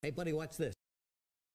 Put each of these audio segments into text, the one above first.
Hey buddy, watch this.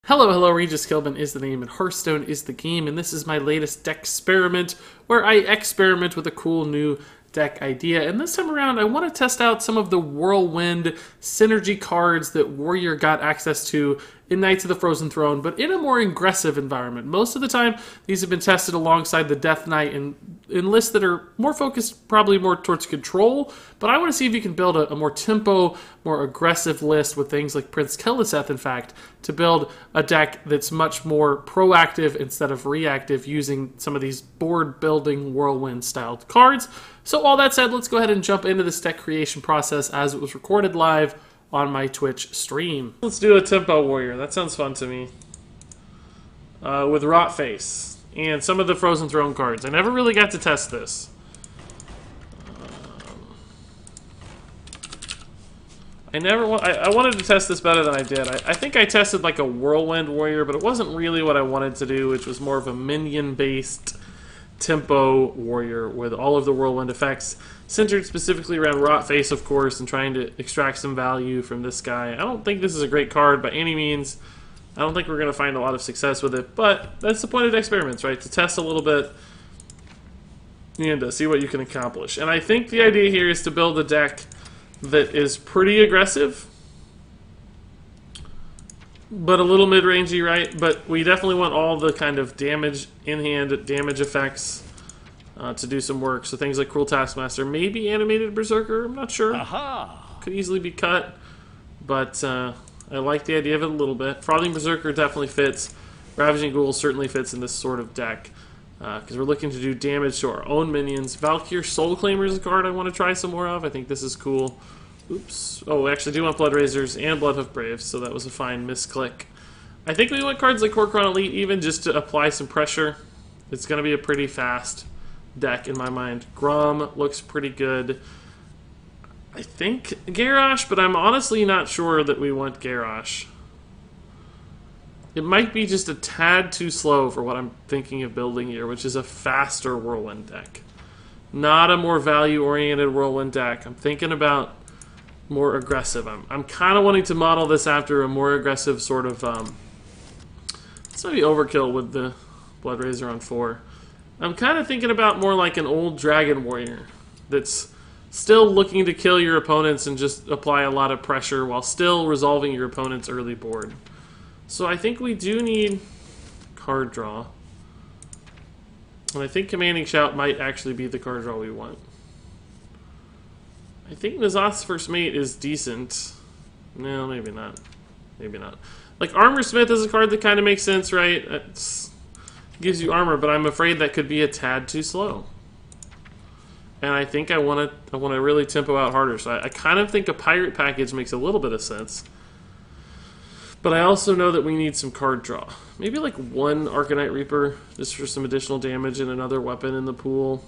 Hello, RegisKillbin is the name and Hearthstone is the game, and this is my latest Decksperiment where I experiment with a cool new deck idea. And this time around, I want to test out some of the Whirlwind synergy cards that Warrior got access to in Knights of the Frozen Throne, but in a more aggressive environment. Most of the time, these have been tested alongside the Death Knight in lists that are more focused, probably more towards control, but I want to see if you can build a more tempo, more aggressive list with things like Prince Keleseth, in fact, to build a deck that's much more proactive instead of reactive using some of these board-building Whirlwind-styled cards. So all that said, let's go ahead and jump into this deck creation process as it was recorded live on my Twitch stream. Let's do a Tempo Warrior. That sounds fun to me. With Rotface and some of the Frozen Throne cards. I never really got to test this. I wanted to test this better than I did. I think I tested like a Whirlwind Warrior, but it wasn't really what I wanted to do, which was more of a minion-based Tempo Warrior with all of the Whirlwind effects centered specifically around Rotface, of course, and trying to extract some value from this guy. I don't think this is a great card by any means. I don't think we're going to find a lot of success with it, but that's the point of experiments, right? To test a little bit and to see what you can accomplish. And I think the idea here is to build a deck that is pretty aggressive, but a little mid-rangey, right? But we definitely want all the kind of damage in-hand, damage effects to do some work. So things like Cruel Taskmaster, maybe Animated Berserker, I'm not sure. Aha! Could easily be cut, but I like the idea of it a little bit. Frothing Berserker definitely fits. Ravaging Ghoul certainly fits in this sort of deck, because we're looking to do damage to our own minions. Val'kyr Soul Claimer is a card I want to try some more of. I think this is cool. Oops. Oh, we actually do want Blood Razors and Bloodhoof Braves, so that was a fine misclick. I think we want cards like Kor'kron Elite even just to apply some pressure. It's going to be a pretty fast deck in my mind. Grom looks pretty good. I think Garrosh, but I'm honestly not sure that we want Garrosh. It might be just a tad too slow for what I'm thinking of building here, which is a faster Whirlwind deck. Not a more value-oriented Whirlwind deck. I'm thinking about more aggressive. I'm kind of wanting to model this after a more aggressive sort of... it's maybe overkill with the Blood Razor on 4. I'm kind of thinking about more like an old Dragon Warrior that's still looking to kill your opponents and just apply a lot of pressure while still resolving your opponent's early board. So I think we do need card draw. And I think Commanding Shout might actually be the card draw we want. I think N'Zoth's First Mate is decent. No, maybe not. Maybe not. Like Armor Smith is a card that kind of makes sense, right? It gives you armor, but I'm afraid that could be a tad too slow. And I think I want to really tempo out harder. So I kind of think a Pirate package makes a little bit of sense. But I also know that we need some card draw. Maybe like one Arcanite Reaper, just for some additional damage and another weapon in the pool.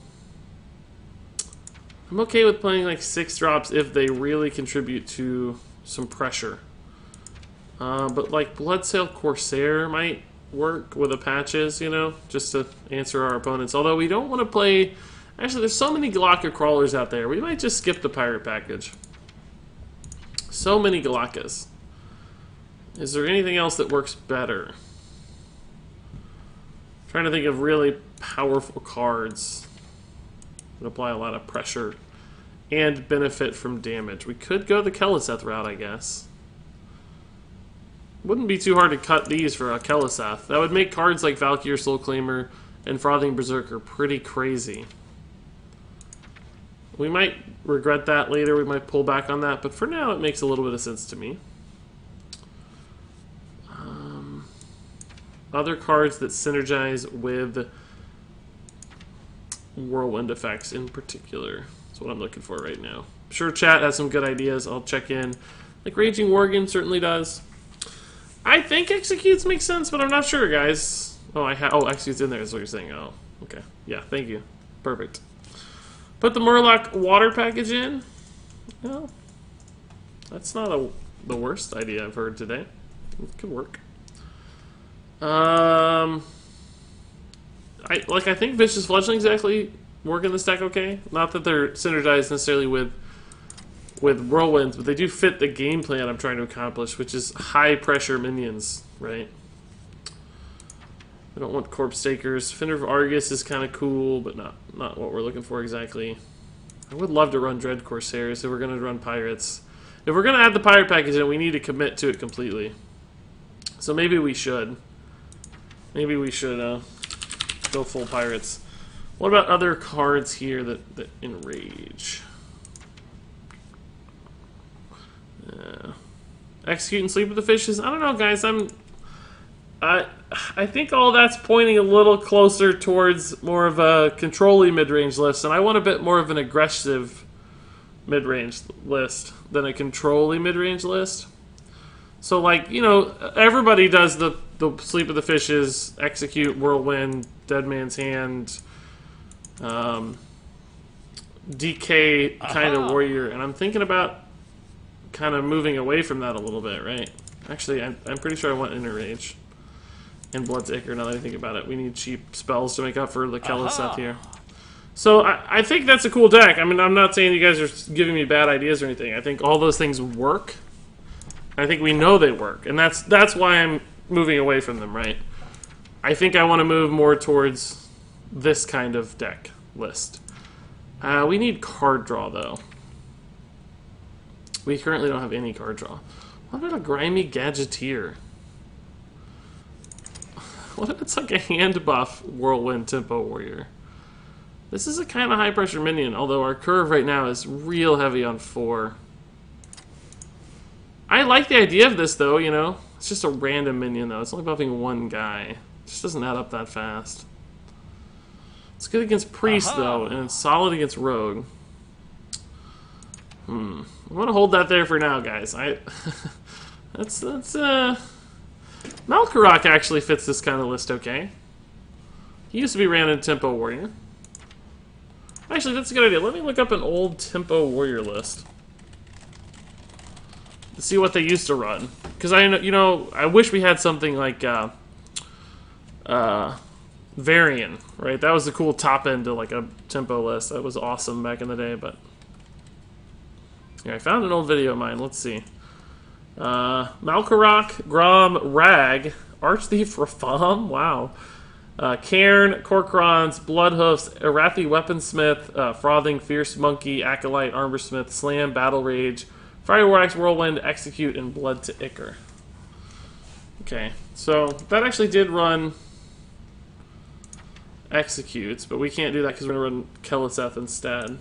I'm okay with playing like 6 drops if they really contribute to some pressure. But like Bloodsail Corsair might work with the patches, you know, just to answer our opponents. Although we don't want to play... Actually, there's so many Galaka crawlers out there. We might just skip the Pirate package. So many Galakas. Is there anything else that works better? I'm trying to think of really powerful cards that apply a lot of pressure and benefit from damage. We could go the Keleseth route, I guess. Wouldn't be too hard to cut these for a Keleseth. That would make cards like Val'kyr Soul Claimer and Frothing Berserker pretty crazy. We might regret that later. We might pull back on that, but for now it makes a little bit of sense to me. Other cards that synergize with Whirlwind effects in particular. That's what I'm looking for right now. I'm sure chat has some good ideas. I'll check in. Like Raging Worgen certainly does. I think Executes makes sense, but I'm not sure, guys. Oh, Executes in there is what you're saying. Oh, okay. Yeah, thank you. Perfect. Put the Murloc water package in. Well, that's not the worst idea I've heard today. It could work. I think Vicious Fledglings actually work in this deck okay. Not that they're synergized necessarily with with Whirlwinds, but they do fit the game plan I'm trying to accomplish, which is high pressure minions, right? I don't want Corpse Stakers. Fender of Argus is kind of cool, but not what we're looking for exactly. I would love to run Dread Corsairs if we're going to run Pirates. If we're going to add the Pirate package in, we need to commit to it completely. So maybe we should. Maybe we should go full Pirates. What about other cards here that enrage? Execute and Sleep with the Fishes? I don't know, guys. I think all that's pointing a little closer towards more of a control-y mid-range list, and I want a bit more of an aggressive mid-range list than a control-y mid-range list. So, like, you know, everybody does the Sleep with the Fishes, Execute, Whirlwind, Dead Man's Hand, DK kind of warrior, and I'm thinking about kind of moving away from that a little bit, right? Actually, I'm pretty sure I want Enrage and Blood's Ichor, now that I think about it. We need cheap spells to make up for the Keleseth here. So I think that's a cool deck. I mean, I'm not saying you guys are giving me bad ideas or anything. I think all those things work. I think we know they work, and that's why I'm moving away from them, right? I think I want to move more towards this kind of deck list. We need card draw, though. We currently don't have any card draw. What about a Grimy Gadgeteer? What if it's like a hand buff Whirlwind Tempo Warrior? This is a kind of high pressure minion, although our curve right now is real heavy on 4. I like the idea of this, though, you know? It's just a random minion, though. It's only buffing one guy. It just doesn't add up that fast. It's good against Priest, though, and it's solid against Rogue. I'm gonna hold that there for now, guys. Val'kyr actually fits this kind of list okay. He used to be ran in Tempo Warrior. Actually, that's a good idea. Let me look up an old Tempo Warrior list to see what they used to run. Because I wish we had something like Varian, right? That was the cool top end to like a tempo list. That was awesome back in the day, but yeah, I found an old video of mine. Let's see. Val'kyr, Grom, Rag, Archthief, Rafam, wow. Cairn, Korkrons, Bloodhoofs, Arathi, Weaponsmith, Frothing, Fierce Monkey, Acolyte, Armorsmith, Slam, Battle Rage, Fire Warx, Whirlwind, Execute, and Blood to Ichor. Okay, so that actually did run Executes, but we can't do that because we're going to run Keleseth instead.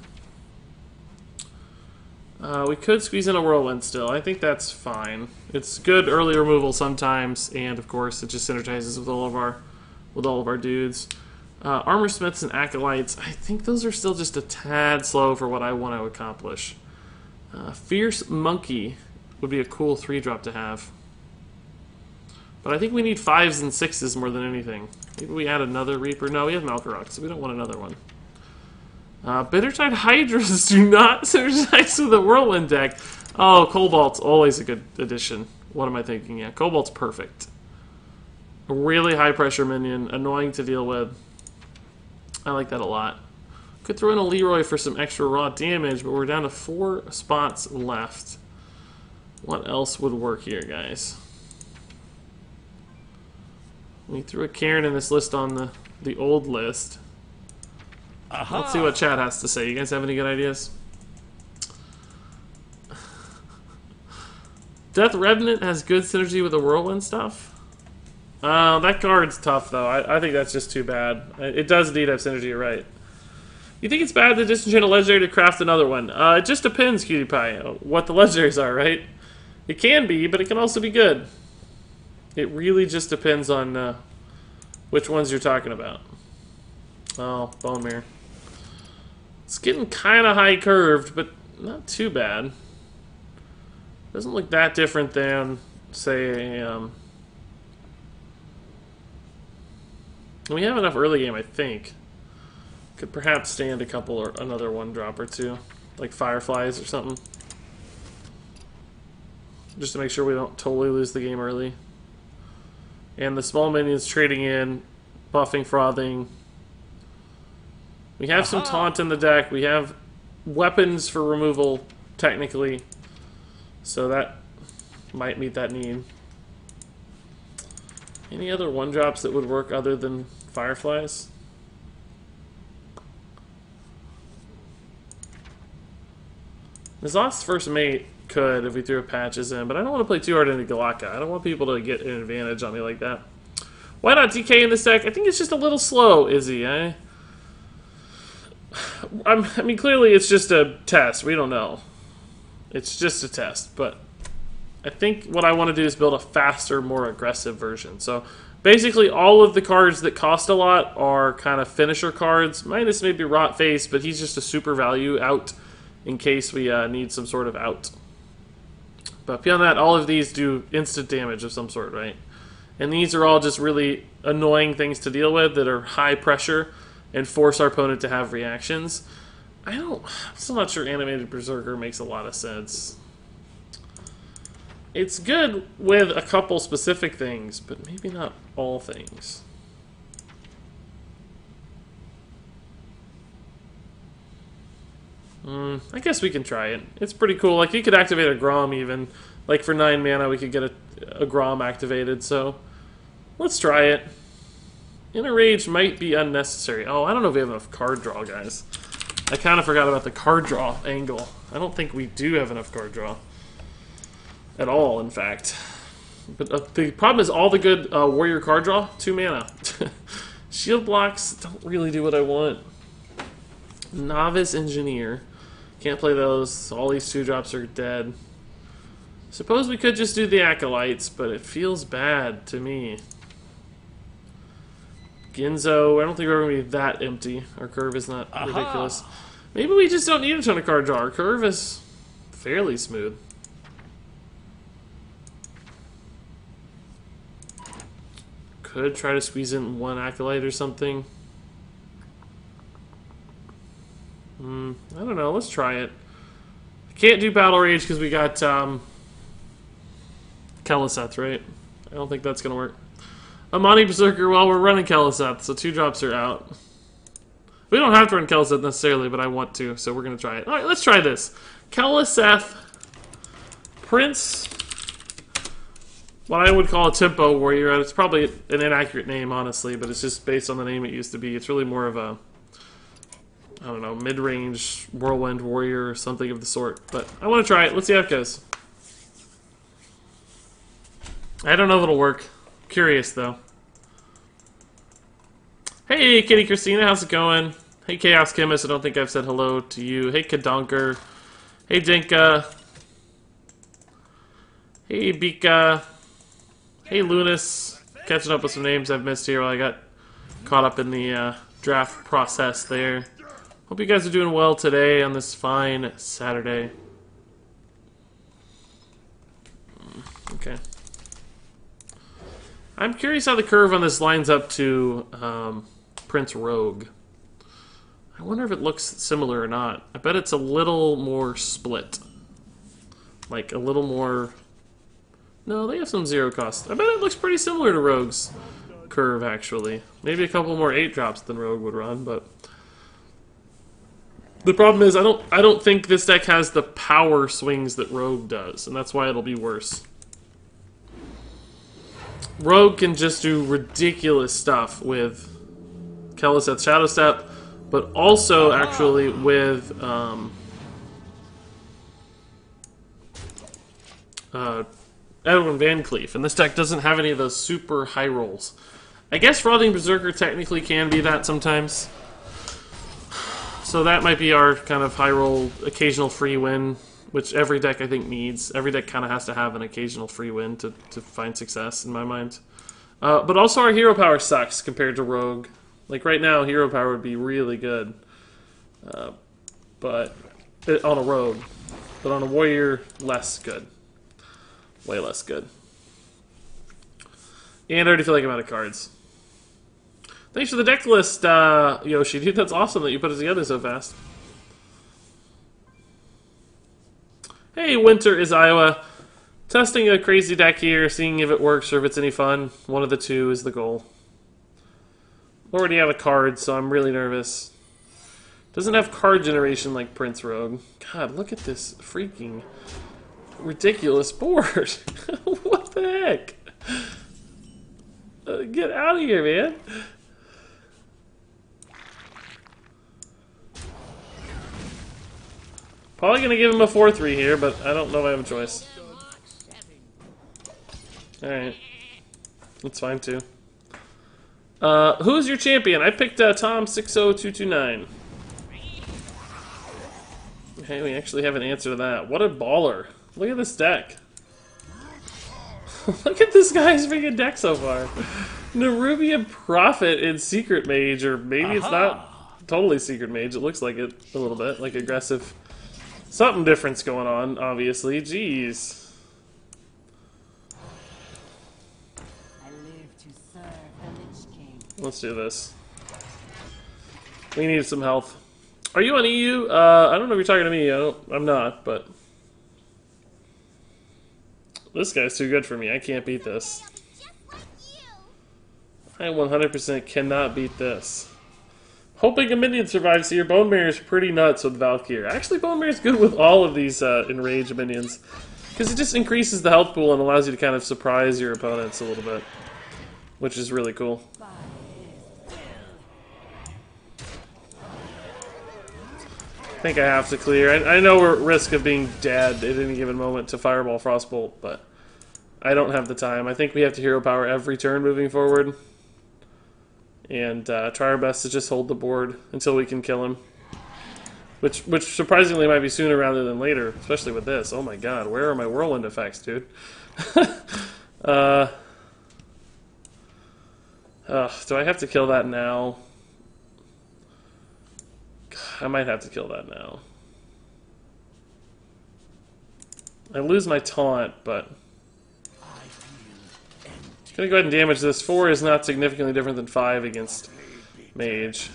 We could squeeze in a Whirlwind still. I think that's fine. It's good early removal sometimes, and of course it just synergizes with all of our dudes. Armorsmiths and Acolytes, I think those are still just a tad slow for what I want to accomplish. Fierce Monkey would be a cool 3-drop to have. But I think we need 5s and 6s more than anything. Maybe we add another Reaper. No, we have Val'kyr, so we don't want another one. Bittertide Hydras do not synergize with the Whirlwind deck. Oh, Cobalt's always a good addition. What am I thinking? Yeah, Cobalt's perfect. A really high pressure minion, annoying to deal with. I like that a lot. Could throw in a Leroy for some extra raw damage, but we're down to 4 spots left. What else would work here, guys? We threw a Cairn in this list on the old list. Let's see what chat has to say. You guys have any good ideas? Death Revenant has good synergy with the Whirlwind stuff. That card's tough, though. I think that's just too bad. It does indeed have synergy, you're right. You think it's bad to disenchant a legendary to craft another one? It just depends, Cutie Pie, what the legendaries are, right? It can be, but it can also be good. It really just depends on which ones you're talking about. Oh, Bone Mirror. It's getting kind of high curved, but not too bad. Doesn't look that different than, say, we have enough early game, I think. Could perhaps stand a couple or another 1-drop or 2, like Fireflies or something. Just to make sure we don't totally lose the game early. And the small minions trading in, buffing, frothing. We have some taunt in the deck. We have weapons for removal technically. So that might meet that need. Any other 1-drops that would work other than Fireflies? N'Zoth's first mate could if we threw patches in, but I don't want to play too hard into Galaka. I don't want people to get an advantage on me like that. Why not DK in this deck? I think it's just a little slow, Izzy. I mean, clearly it's just a test. We don't know. It's just a test, but I think what I want to do is build a faster, more aggressive version. So basically all of the cards that cost a lot are kind of finisher cards, minus maybe Rot Face, but he's just a super value out in case we need some sort of out. But beyond that, all of these do instant damage of some sort, right? And these are all just really annoying things to deal with that are high pressure and force our opponent to have reactions. I'm still not sure Animated Berserker makes a lot of sense. It's good with a couple specific things, but maybe not all things. I guess we can try it. It's pretty cool. Like, you could activate a Grom even. Like, for 9 mana, we could get a Grom activated, so let's try it. Inner Rage might be unnecessary. Oh, I don't know if we have enough card draw, guys. I kind of forgot about the card draw angle. I don't think we do have enough card draw. At all, in fact. But the problem is all the good warrior card draw, 2 mana. Shield blocks don't really do what I want. Novice Engineer. Can't play those. All these 2-drops are dead. Suppose we could just do the Acolytes, but it feels bad to me. Ginzo, I don't think we're going to be that empty. Our curve is not ridiculous. Maybe we just don't need a ton of card draw. Our curve is fairly smooth. Could try to squeeze in 1 Acolyte or something. I don't know. Let's try it. Can't do Battle Rage because we got Keleseth, right? I don't think that's going to work. Amani Berserker, well, we're running Keleseth, so 2-drops are out. We don't have to run Keleseth necessarily, but I want to, so we're going to try it. Alright, let's try this. Keleseth, Prince, what I would call a tempo warrior. It's probably an inaccurate name, honestly, but it's just based on the name it used to be. It's really more of a, I don't know, mid-range Whirlwind warrior or something of the sort. But I want to try it. Let's see how it goes. I don't know if it'll work. Curious, though. Hey, Kitty Christina, how's it going? Hey, Chaos Chemist, I don't think I've said hello to you. Hey, Kadonker. Hey, Dinka. Hey, Bika. Hey, Lunas. Catching up with some names I've missed here while I got caught up in the draft process there. Hope you guys are doing well today on this fine Saturday. Okay. I'm curious how the curve on this lines up to Prince Rogue. I wonder if it looks similar or not. I bet it's a little more split. Like, a little more... No, they have some 0 cost. I bet it looks pretty similar to Rogue's curve, actually. Maybe a couple more 8-drops than Rogue would run, but... The problem is, I don't think this deck has the power swings that Rogue does, and that's why it'll be worse. Rogue can just do ridiculous stuff with Keleseth Shadow Step, but also actually with Edwin Van Cleef, and this deck doesn't have any of those super high rolls. I guess Frothing Berserker technically can be that sometimes. So that might be our kind of high roll, occasional free win, which every deck I think needs. Every deck kind of has to have an occasional free win to find success in my mind. But also our hero power sucks compared to Rogue. Like right now, hero power would be really good, but on a Rogue. But on a Warrior, less good. Way less good. And I already feel like I'm out of cards. Thanks for the deck list, Yoshi. Dude, that's awesome that you put it together so fast. Hey, Winter is Iowa. Testing a crazy deck here, seeing if it works or if it's any fun. One of the two is the goal. Already out of cards, so I'm really nervous. Doesn't have card generation like Prince Rogue. God, look at this freaking ridiculous board. What the heck? Get out of here, man. Probably going to give him a 4-3 here, but I don't know if I have a choice. Alright. That's fine, too. Who's your champion? I picked Tom60229. Okay, we actually have an answer to that. What a baller. Look at this deck. Look at this guy's freaking deck so far. Nerubian Prophet in Secret Mage, or maybe it's not totally Secret Mage. It looks like it a little bit, like aggressive. Something different's going on, obviously. Jeez. Let's do this. We need some health. Are you on EU? I don't know if you're talking to me. I'm not, but this guy's too good for me. I can't beat this. I 100% cannot beat this. Hoping a minion survives here. Bone Mirror is pretty nuts with Val'kyr. Actually, Bone Mirror is good with all of these enraged minions, because it just increases the health pool and allows you to kind of surprise your opponents a little bit, which is really cool. I think I have to clear. I know we're at risk of being dead at any given moment to Fireball Frostbolt, but I don't have the time. I think we have to hero power every turn moving forward, and try our best to just hold the board until we can kill him. Which surprisingly might be sooner rather than later, especially with this. Oh my god, where are my Whirlwind effects, dude? Do I have to kill that now? I might have to kill that now. I lose my taunt, but I'm gonna go ahead and damage this. 4 is not significantly different than 5 against Mage.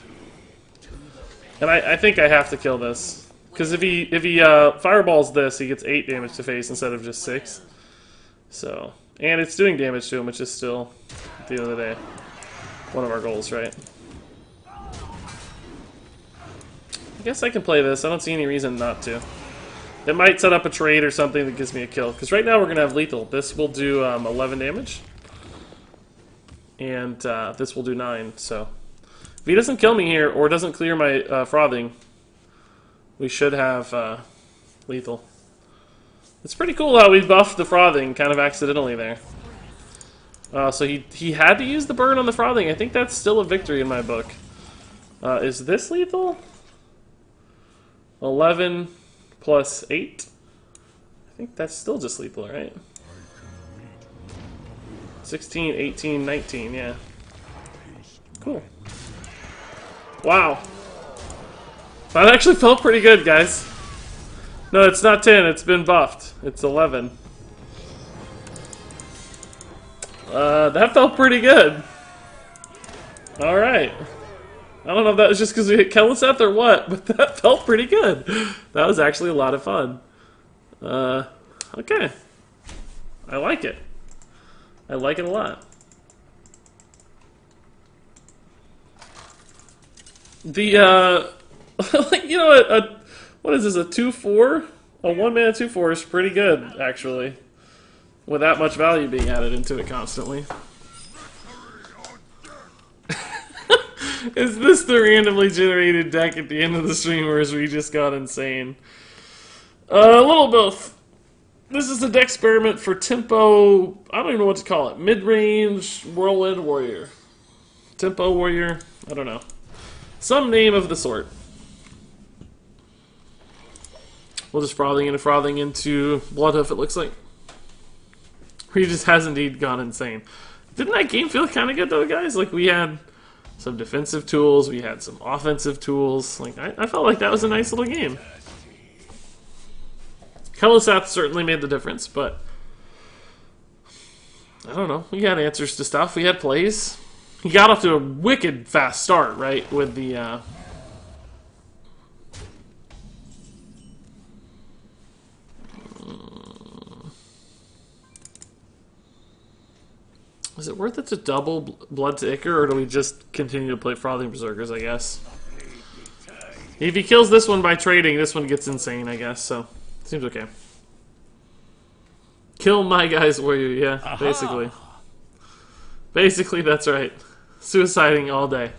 And I think I have to kill this. Because if he fireballs this, he gets 8 damage to face instead of just 6. So, and it's doing damage to him, which is still, at the end of the day, one of our goals, right? I guess I can play this. I don't see any reason not to. It might set up a trade or something that gives me a kill. Because right now we're going to have lethal. This will do 11 damage. And this will do 9. So if he doesn't kill me here or doesn't clear my frothing, we should have lethal. It's pretty cool how we buffed the frothing kind of accidentally there. So he had to use the burn on the frothing. I think that's still a victory in my book. Is this lethal? 11 plus 8? I think that's still just lethal, right? 16, 18, 19, yeah. Cool. Wow. That actually felt pretty good, guys. No, it's not 10, it's been buffed. It's 11. That felt pretty good. Alright. I don't know if that was just because we hit Kelliseth or what, but that felt pretty good. That was actually a lot of fun. Okay. I like it. I like it a lot. The, you know, what is this, a 2/4? A 1-mana 2/4 is pretty good, actually. With that much value being added into it constantly. Is this the randomly generated deck at the end of the stream, or is we just got insane? A little both. This is the Decksperiment for Tempo, I don't even know what to call it. Mid-range Whirlwind Warrior. Tempo Warrior, I don't know. Some name of the sort. We'll just frothing into Bloodhoof, it looks like. He just has indeed gone insane. Didn't that game feel kind of good though, guys? Like, we had some defensive tools, we had some offensive tools. Like, I felt like that was a nice little game. Kelliseth certainly made the difference, but I don't know. We had answers to stuff. We had plays. He got off to a wicked fast start, right? With the is it worth it to double Blood to Ichor, or do we just continue to play Frothing Berserkers, I guess? If he kills this one by trading, this one gets insane, I guess, so seems okay. Kill my guy's warrior, yeah, basically. Basically, that's right. Suiciding all day.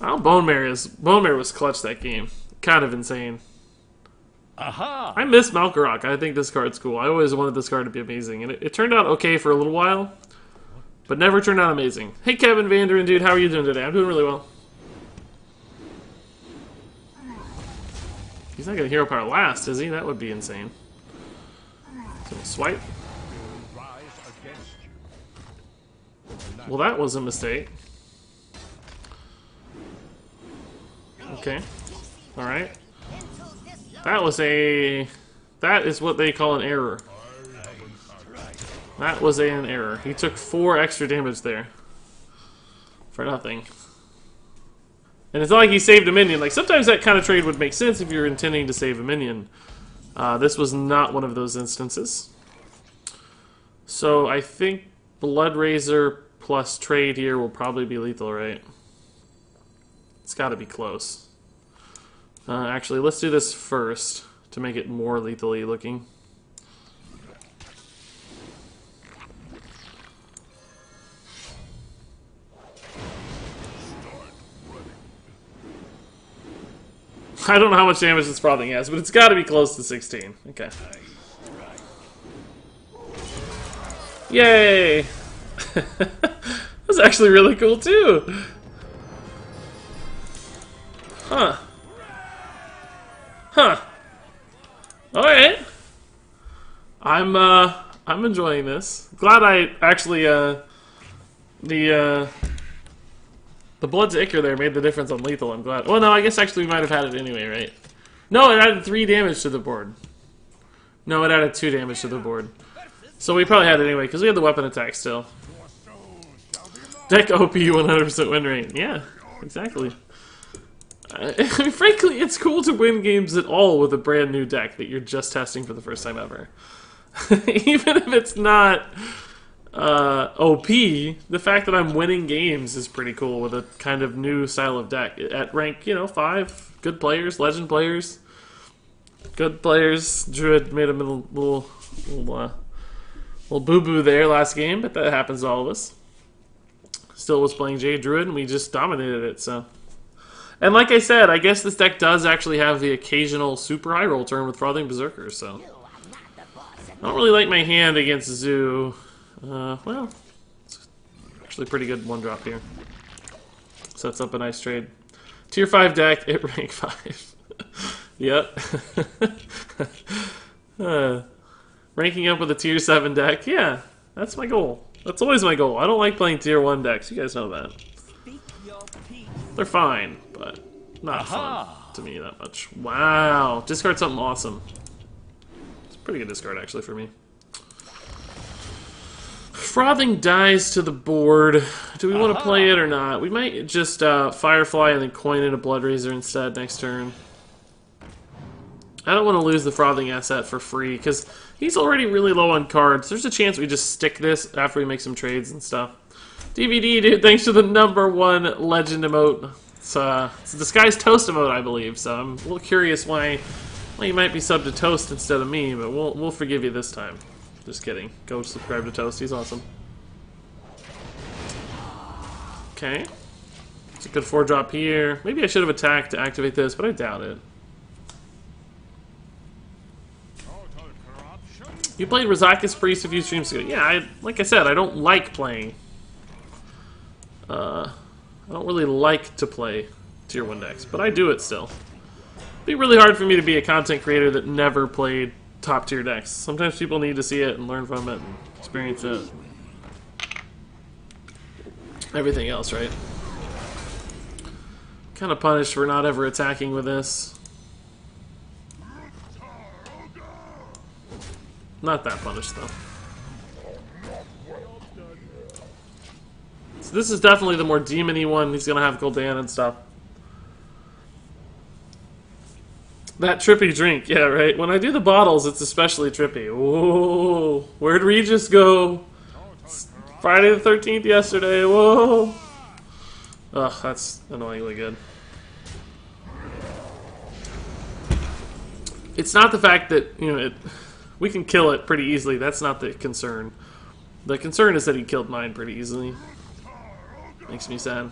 Oh, Bone Mare was clutch that game. Kind of insane. I miss Val'kyr. I think this card's cool. I always wanted this card to be amazing, and it turned out okay for a little while, but never turned out amazing. Hey, Kevin Vanderen, dude, how are you doing today? I'm doing really well. He's not going to hero power last, is he? That would be insane. So swipe. Well, that was a mistake. Okay. Alright. That is what they call an error. That was an error. He took 4 extra damage there. For nothing. And it's not like he saved a minion. Like, sometimes that kind of trade would make sense if you're intending to save a minion. This was not one of those instances. So, I think Blood Razor plus trade here will probably be lethal, right? It's gotta be close. Actually, let's do this first to make it more lethally looking. I don't know how much damage this frothing has, but it's got to be close to 16. Okay. Yay! That's actually really cool too. Huh. Huh. Alright. I'm enjoying this. Glad I actually the Blood's Ichor there made the difference on lethal, I'm glad. Well, no, I guess actually we might have had it anyway, right? No, it added 3 damage to the board. No, it added 2 damage to the board. So we probably had it anyway, because we had the weapon attack still. Deck OP 100% win rate. Yeah, exactly. I mean, frankly, it's cool to win games at all with a brand new deck that you're just testing for the first time ever. Even if it's not OP, the fact that I'm winning games is pretty cool with a kind of new style of deck. At rank, 5, good players, legend players, good players. Druid made a little boo-boo there last game, but that happens to all of us. Still was playing Jade Druid, and we just dominated it, so... And like I said, I guess this deck does actually have the occasional super high roll turn with Frothing Berserker, so... I don't really like my hand against Zoo. Well, it's actually a pretty good 1-drop here. Sets up a nice trade. Tier 5 deck at rank 5. Yep. Ranking up with a Tier 7 deck, yeah, that's my goal. That's always my goal. I don't like playing Tier 1 decks, you guys know that. They're fine, but not fun to me that much. Wow, discard something awesome. It's a pretty good discard, actually, for me. Frothing dies to the board. Do we want to play it or not? We might just Firefly and then coin in a Blood Razor instead next turn. I don't want to lose the Frothing asset for free, because he's already really low on cards. There's a chance we just stick this after we make some trades and stuff. DVD, dude, thanks for the #1 legend emote. It's a disguised toast emote, I believe, so I'm a little curious why you might be subbed to Toast instead of me, but we'll forgive you this time. Just kidding. Go subscribe to Toast, he's awesome. Okay. It's a good 4-drop here. Maybe I should have attacked to activate this, but I doubt it. You played Rezakis Priest a few streams ago. Yeah, like I said, I don't like playing. I don't really like to play Tier 1 decks, but I do it still. It'd be really hard for me to be a content creator that never played top tier decks. Sometimes people need to see it and learn from it and experience it. Everything else, right? Kind of punished for not ever attacking with this. Not that punished, though. So this is definitely the more demon-y one. He's gonna have Gul'dan and stuff. That trippy drink, yeah, right? When I do the bottles, it's especially trippy. Whoa, where'd Regis go? It's Friday the 13th yesterday, whoa. Ugh, that's annoyingly good. It's not the fact that, you know, we can kill it pretty easily. That's not the concern. The concern is that he killed mine pretty easily. Makes me sad.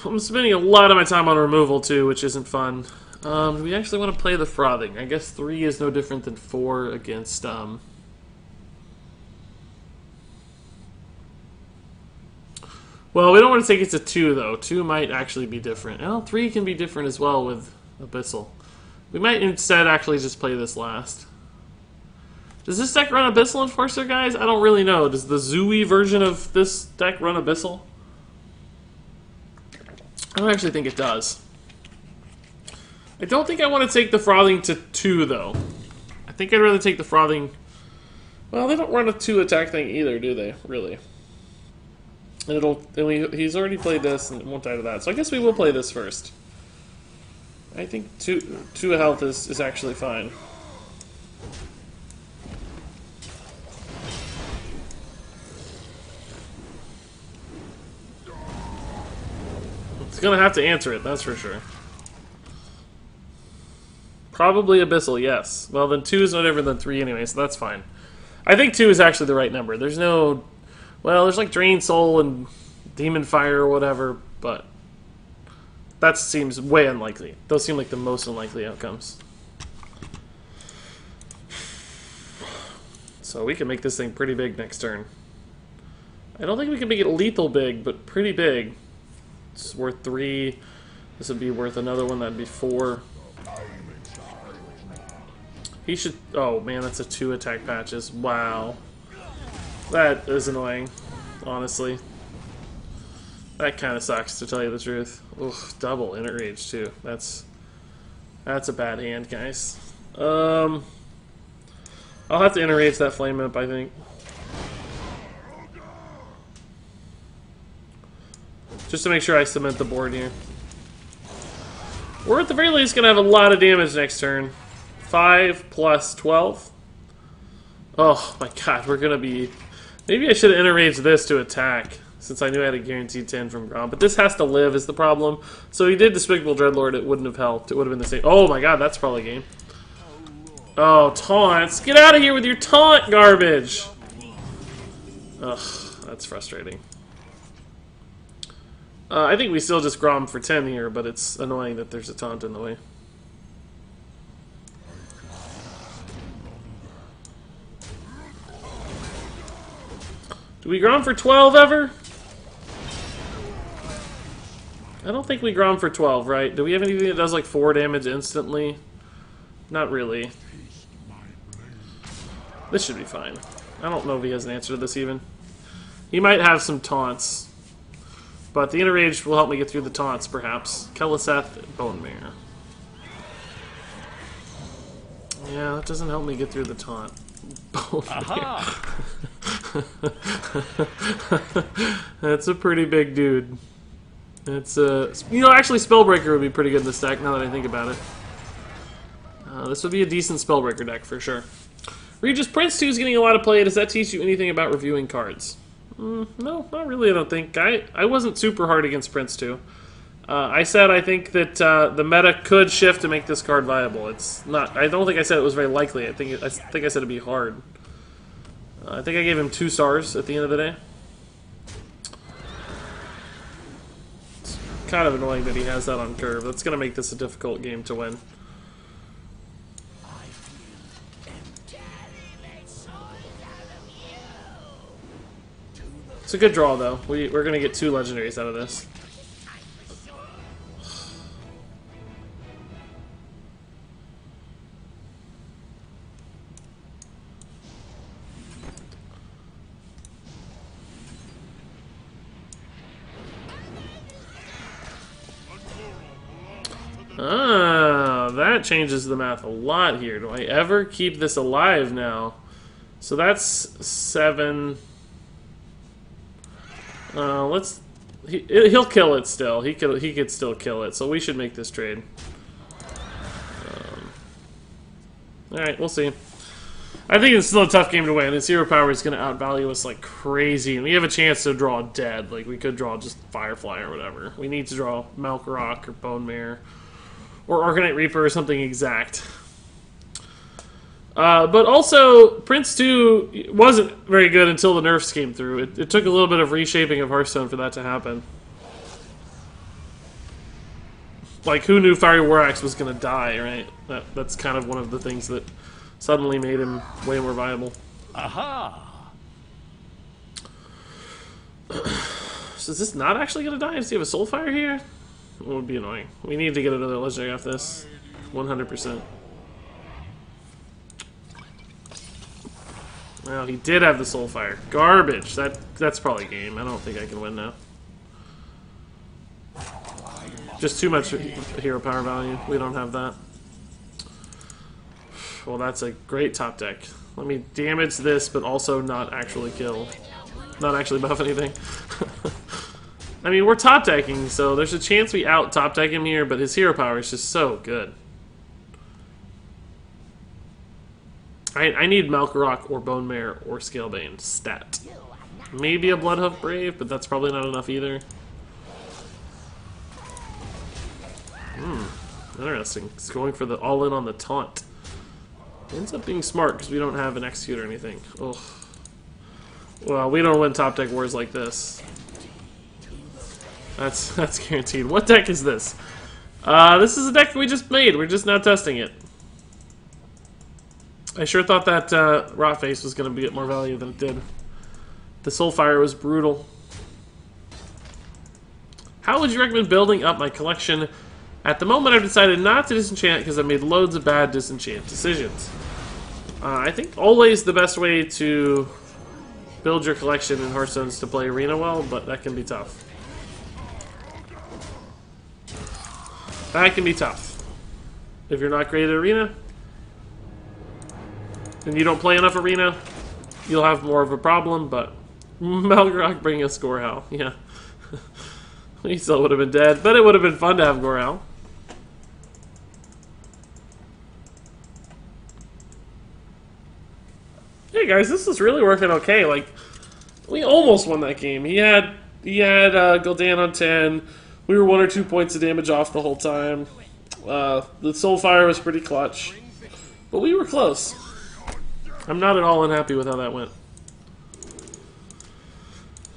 I'm spending a lot of my time on removal too, which isn't fun. Do we actually want to play the frothing? I guess 3 is no different than 4 against well, we don't want to take it to 2 though. 2 might actually be different. Well, 3 can be different as well with Abyssal. We might instead actually just play this last. Does this deck run Abyssal Enforcer, guys? I don't really know. Does the Zooey version of this deck run Abyssal? I don't actually think it does. I don't think I want to take the Frothing to 2, though. I think I'd rather take the Frothing... Well, they don't run a 2 attack thing either, do they? Really. And he's already played this and it won't die to that. So I guess we will play this first. I think 2 health is actually fine. It's gonna have to answer it, that's for sure. Probably Abyssal, yes. Well, then 2 is no different than 3 anyway, so that's fine. I think 2 is actually the right number. There's no... Well, there's like Drain Soul and Demon Fire or whatever, but that seems way unlikely. Those seem like the most unlikely outcomes. So we can make this thing pretty big next turn. I don't think we can make it lethal big, but pretty big. It's worth 3. This would be worth another one, that'd be 4. He should... Oh man, that's a 2 attack patches. Wow. That is annoying, honestly. That kind of sucks, to tell you the truth. Oof, double Inner Rage, too. That's a bad hand, guys. I'll have to Inner Rage that Flame Imp, I think. Just to make sure I cement the board here. We're at the very least going to have a lot of damage next turn. 5 plus 12. Oh my god, we're going to be... Maybe I should have interraged this to attack, since I knew I had a guaranteed 10 from Grom. But this has to live is the problem. So he did Despicable Dreadlord, it wouldn't have helped. It would have been the same. Oh my god, that's probably game. Oh, taunts. Get out of here with your taunt garbage! Ugh, that's frustrating. I think we still just Grom for 10 here, but it's annoying that there's a taunt in the way. Do we Grom for 12 ever? I don't think we Grom for 12, right? Do we have anything that does like 4 damage instantly? Not really. This should be fine. I don't know if he has an answer to this even. He might have some taunts. But the Inner Rage will help me get through the taunts, perhaps. Keleseth, Bone Mare. Yeah, that doesn't help me get through the taunt. Bone Mare. That's a pretty big dude. It's you know, actually Spellbreaker would be pretty good in this deck now that I think about it. This would be a decent Spellbreaker deck for sure. Regis, Prince 2 is getting a lot of play. Does that teach you anything about reviewing cards? No, not really, I don't think. I wasn't super hard against Prince 2. I said I think that the meta could shift to make this card viable. It's not. I don't think I said it was very likely. I think I said it'd be hard. I think I gave him 2 stars at the end of the day. It's kind of annoying that he has that on curve. That's going to make this a difficult game to win. It's a good draw, though. We're going to get 2 legendaries out of this. Ah, that changes the math a lot here. Do I ever keep this alive now? So that's 7... he'll kill it still. He could still kill it. So we should make this trade. All right, we'll see. I think it's still a tough game to win. His hero power is going to outvalue us like crazy, and we have a chance to draw dead. Like we could draw just Firefly or whatever. We need to draw Malkorok or Bone Mare or Arcanite Reaper or something exact. But also, Prince 2 wasn't very good until the nerfs came through. It took a little bit of reshaping of Hearthstone for that to happen. Like, who knew Fiery War Axe was going to die, right? That's kind of one of the things that suddenly made him way more viable. Aha! So is this not actually going to die? Does he have a Soulfire here? It would be annoying. We need to get another legendary off this. 100%. Well, he did have the Soulfire. Garbage. That's probably game. I don't think I can win now. Just too much hero power value. We don't have that. Well, that's a great top deck. Let me damage this, but also not actually kill. Not actually buff anything. I mean, we're top decking, so there's a chance we out top deck him here, but his hero power is just so good. I need Val'kyr or Bone Mare or Scalebane stat. Maybe a Bloodhoof Brave, but that's probably not enough either. Interesting. It's going for the all-in on the taunt. Ends up being smart because we don't have an execute or anything. Ugh. Well, we don't win top deck wars like this. That's guaranteed. What deck is this? This is a deck we just made. We're just now testing it. I sure thought that Rot Face was going to get more value than it did. The Soulfire was brutal. How would you recommend building up my collection? At the moment, I've decided not to disenchant because I made loads of bad disenchant decisions. I think always the best way to build your collection in Hearthstone is to play Arena well, but that can be tough. That can be tough. If you're not great at Arena, and you don't play enough Arena, you'll have more of a problem, but Val'kyr bringing us Gorehal, yeah. He still would have been dead, but it would have been fun to have Gorehal. Hey guys, this is really working okay. Like, we almost won that game. He had Gul'dan on 10. We were 1 or 2 points of damage off the whole time. The Soulfire was pretty clutch, but we were close. I'm not at all unhappy with how that went.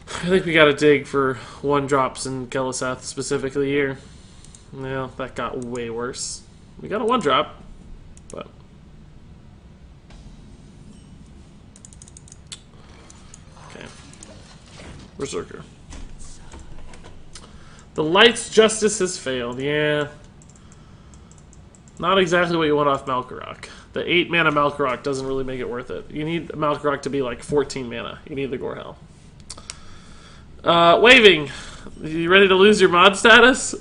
I think we got to dig for 1-drops in Kel'Thuzad specifically here. Well, that got way worse. We got a 1-drop, but okay. Berserker. The Light's Justice has failed. Yeah, not exactly what you want off Val'kyr. The 8-mana Val'kyr doesn't really make it worth it. You need Val'kyr to be like 14 mana. You need the Gorehal. Waving. You ready to lose your mod status?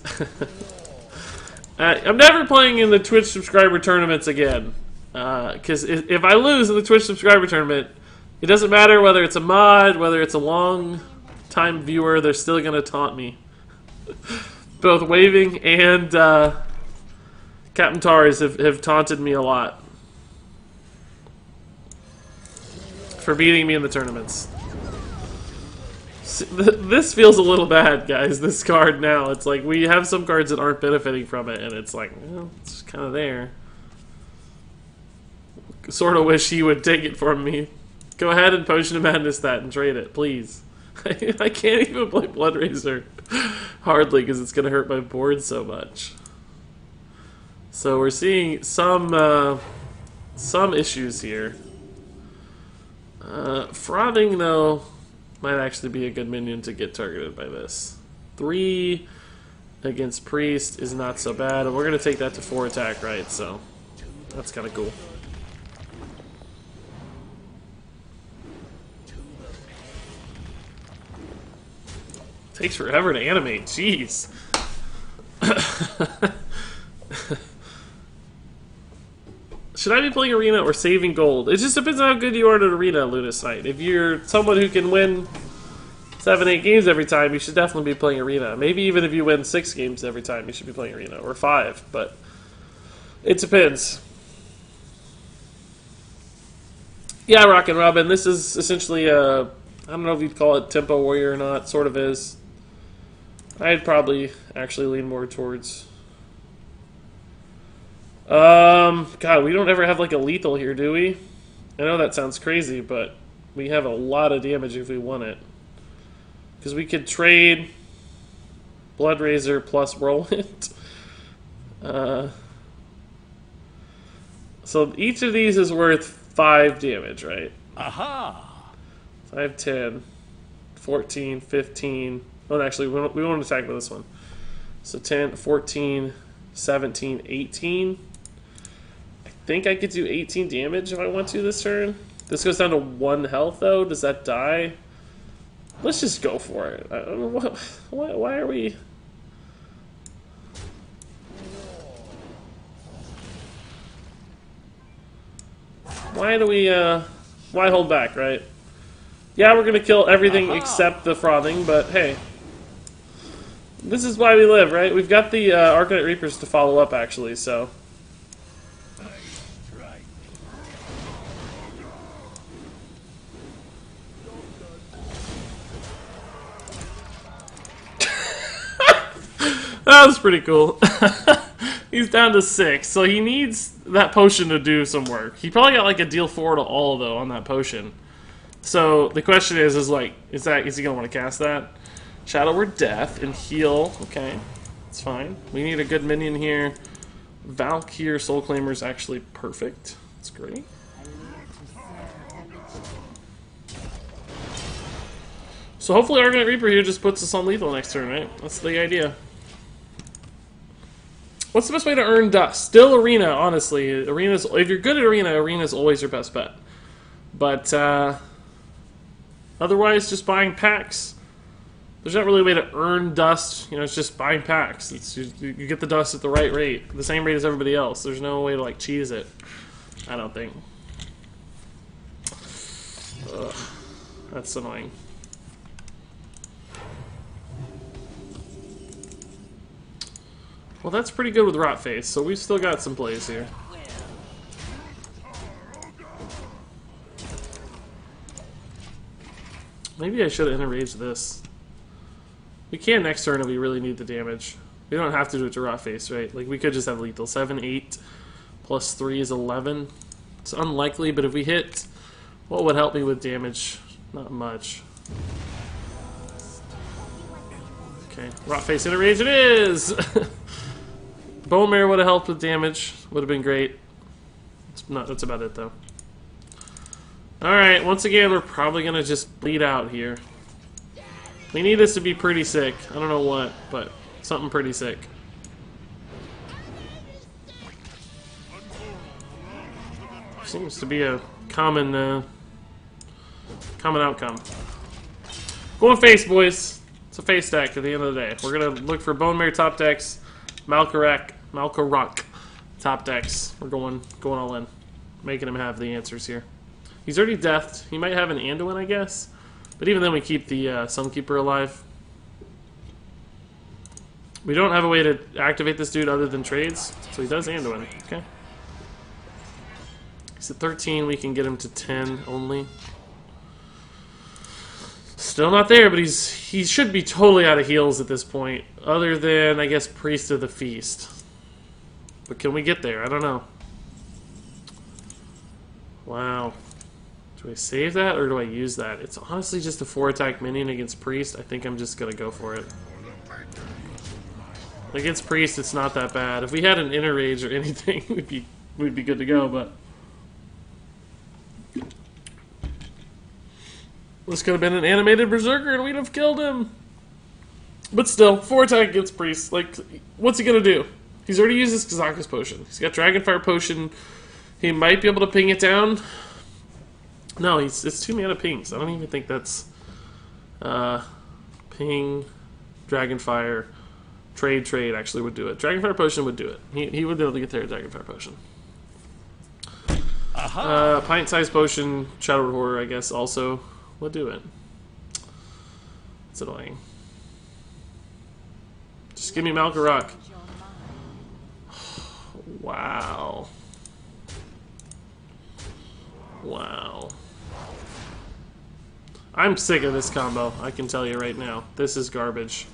I'm never playing in the Twitch subscriber tournaments again. Because if I lose in the Twitch subscriber tournament, it doesn't matter whether it's a mod, whether it's a long-time viewer, they're still going to taunt me. Both Waving and Captain Tars have taunted me a lot for beating me in the tournaments. This feels a little bad, guys, this card now. It's like we have some cards that aren't benefiting from it, and it's like, well, it's kind of there. Sort of wish he would take it from me. Go ahead and Potion of Madness that and trade it, please. I can't even play Blood Razor hardly because it's going to hurt my board so much. So we're seeing some issues here. Frothing, though, might actually be a good minion to get targeted by this. 3 against Priest is not so bad, and we're going to take that to 4 attack, right? So that's kind of cool. Takes forever to animate, jeez. Should I be playing Arena or saving gold? It just depends on how good you are at Arena, Lunasite. If you're someone who can win 7-8 games every time, you should definitely be playing Arena. Maybe even if you win 6 games every time, you should be playing Arena. Or 5, but it depends. Yeah, Rockin' Robin, this is essentially a, I don't know if you'd call it Tempo Warrior or not, sort of is. I'd probably actually lean more towards God, we don't ever have like a lethal here, do we? I know that sounds crazy, but we have a lot of damage if we want it. Because we could trade Blood Razor plus Whirlwind. So each of these is worth 5 damage, right? Aha! 5, 10, 14, 15. Oh, actually, we won't attack with this one. So 10, 14, 17, 18. I think I could do 18 damage if I want to this turn. This goes down to 1 health, though. Does that die? Let's just go for it. I don't know why are we... Why do we, why hold back, right? Yeah, we're gonna kill everything except the frothing, but hey. This is why we live, right? We've got the Arcanite Reapers to follow up, actually, so... That was pretty cool. He's down to 6, so he needs that potion to do some work. He probably got like a deal 4 to all, though, on that potion. So the question is he gonna want to cast that? Shadow Word Death and heal. Okay, it's fine. We need a good minion here. Val'kyr Soul Claimer is actually perfect. That's great. So hopefully Arcanite Reaper here just puts us on lethal next turn, right? That's the idea. What's the best way to earn dust? Still Arena, honestly. Arena's, if you're good at Arena's always your best bet. But otherwise, just buying packs. There's not really a way to earn dust. You know, it's just buying packs. You get the dust at the right rate, the same rate as everybody else. There's no way to like cheese it. I don't think. Ugh, that's annoying. Well, that's pretty good with Rot Face, so we've still got some plays here. Maybe I should have enraged this. We can next turn if we really need the damage. We don't have to do it to Rot Face, right? Like, we could just have lethal. 7, 8, plus 3 is 11. It's unlikely, but if we hit, what would help me with damage? Not much. Okay, Rot Face enrage it is! Bone Marrow would have helped with damage. Would have been great. That's about it, though. Alright, once again, we're probably going to just bleed out here. We need this to be pretty sick. I don't know what, but something pretty sick. Seems to be a common outcome. Going face, boys. It's a face deck at the end of the day. We're going to look for Bone Marrow top decks. Val'kyr top decks. We're going all in. Making him have the answers here. He's already deathed. He might have an Anduin, I guess. But even then we keep the Sunkeeper alive. We don't have a way to activate this dude other than trades. So he does Anduin. Okay. He's at 13. We can get him to 10 only. Still not there, but he should be totally out of heals at this point. Other than, I guess, Priest of the Feast. But can we get there? I don't know. Wow. Do I save that, or do I use that? It's honestly just a 4-attack minion against Priest. I think I'm just going to go for it. Against Priest, it's not that bad. If we had an Inner Rage or anything, we'd be good to go, but... This could have been an animated Berserker and we'd have killed him. But still, 4-attack against Priest. Like, what's he going to do? He's already used his Kazakus Potion. He's got Dragonfire Potion. He might be able to ping it down. No, it's 2 mana pings. I don't even think that's... ping, Dragonfire, trade actually would do it. Dragonfire Potion would do it. He would be able to get there with Dragonfire Potion. Pint-sized Potion, Shadow Horror, I guess, also would do it. It's annoying. Just give me Val'kyr. Wow. Wow. I'm sick of this combo, I can tell you right now. This is garbage.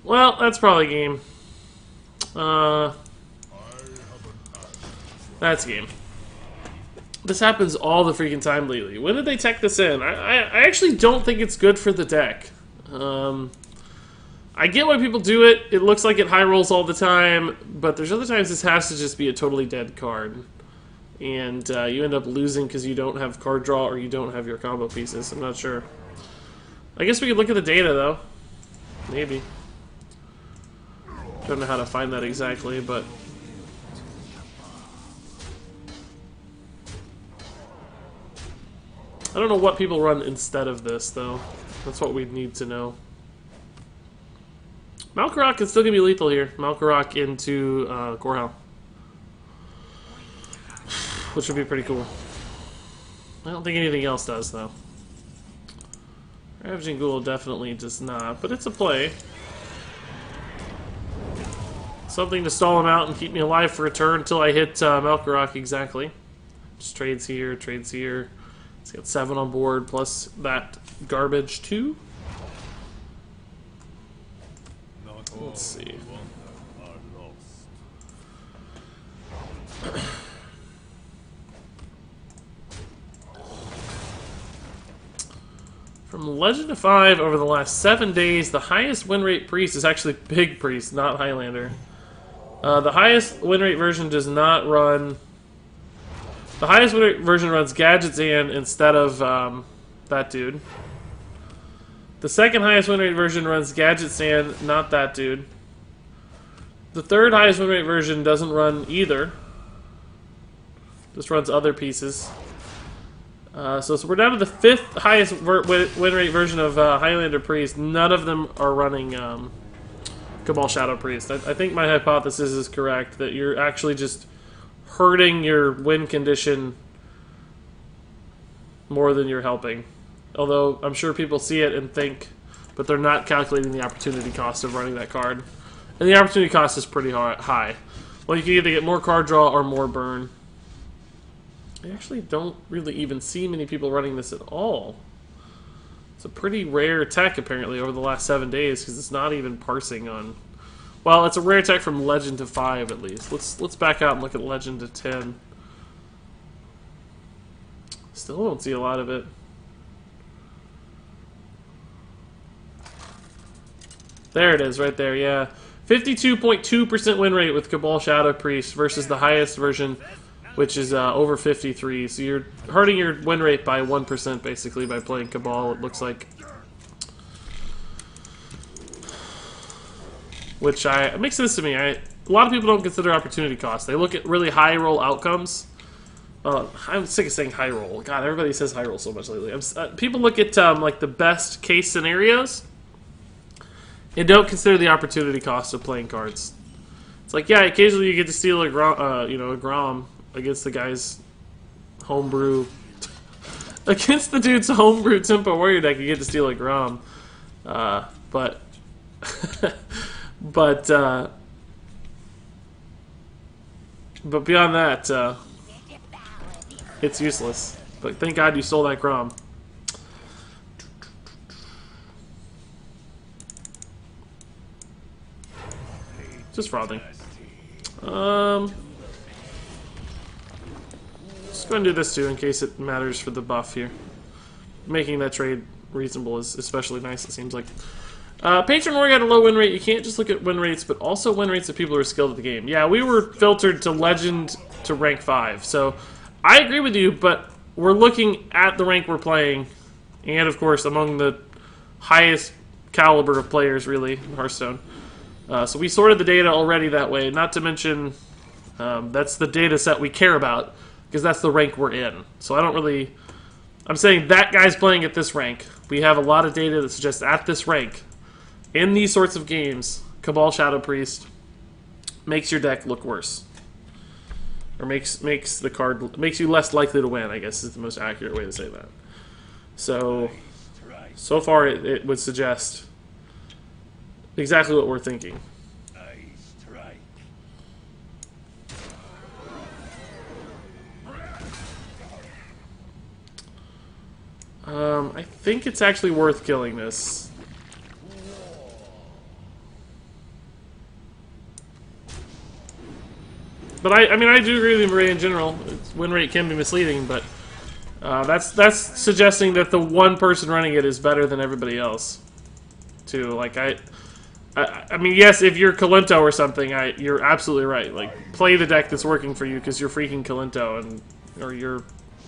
Well, that's probably game. That's game. This happens all the freaking time lately. When did they tech this in? I actually don't think it's good for the deck. I get why people do it. It looks like it high rolls all the time, but there's other times this has to just be a totally dead card. And you end up losing because you don't have card draw or you don't have your combo pieces. I'm not sure. I guess we could look at the data, though. Maybe. Don't know how to find that exactly, but... I don't know what people run instead of this, though. That's what we need to know. Val'kyr is still going to be lethal here. Val'kyr into Korhal. Which would be pretty cool. I don't think anything else does, though. Ravaging Ghoul definitely does not, but it's a play. Something to stall him out and keep me alive for a turn until I hit Val'kyr exactly. Just trades here, trades here. He's got 7 on board, plus that garbage too. Let's see. From Legend of 5 over the last 7 days, the highest win rate priest is actually Big Priest, not Highlander. The highest win rate version does not run... The highest win rate version runs Gadget's Hand instead of that dude. The second highest win rate version runs Gadget's Hand, not that dude. The third highest win rate version doesn't run either. Just runs other pieces. So we're down to the 5th highest win rate version of Highlander Priest. None of them are running Cabal Shadow Priest. I think my hypothesis is correct, that you're actually just hurting your win condition more than you're helping. Although I'm sure people see it and think, but they're not calculating the opportunity cost of running that card. And the opportunity cost is pretty high. Well, you can either get more card draw or more burn. I actually don't really even see many people running this at all. It's a pretty rare tech, apparently, over the last 7 days, because it's not even parsing on... Well, it's a rare tech from Legend to 5, at least. Let's back out and look at Legend to 10. Still don't see a lot of it. There it is, right there, yeah. 52.2% win rate with Cabal Shadow Priest versus the highest version, which is over 53. So you're hurting your win rate by 1% basically by playing Cabal, it looks like. Which it makes sense to me. A lot of people don't consider opportunity cost. They look at really high roll outcomes. I'm sick of saying high roll. God, everybody says high roll so much lately. People look at like the best case scenarios and don't consider the opportunity cost of playing cards. It's like, yeah, occasionally you get to steal a Grom against the guy's homebrew. Against the dude's homebrew Tempo Warrior deck, you get to steal a Grom. But beyond that, it's useless. But thank God you stole that Grom. Just frothing. Just go and do this too in case it matters for the buff here. Making that trade reasonable is especially nice, it seems like. Patron Warrior got a low win rate. You can't just look at win rates, but also win rates of people who are skilled at the game. Yeah, we were filtered to Legend to rank 5. So I agree with you, but we're looking at the rank we're playing, and of course among the highest caliber of players, really, in Hearthstone. So we sorted the data already that way, not to mention that's the data set we care about, because that's the rank we're in. So I don't really... I'm saying that guy's playing at this rank. We have a lot of data that suggests at this rank, in these sorts of games, Cabal Shadow Priest makes your deck look worse. Or makes you less likely to win, I guess is the most accurate way to say that. So far it would suggest exactly what we're thinking. I think it's actually worth killing this. But I mean, I do agree with Marie in general. Win rate can be misleading, but that's suggesting that the one person running it is better than everybody else. Too, like I mean, yes, if you're Kalento or something, you're absolutely right. Like, play the deck that's working for you because you're freaking Kalento or you're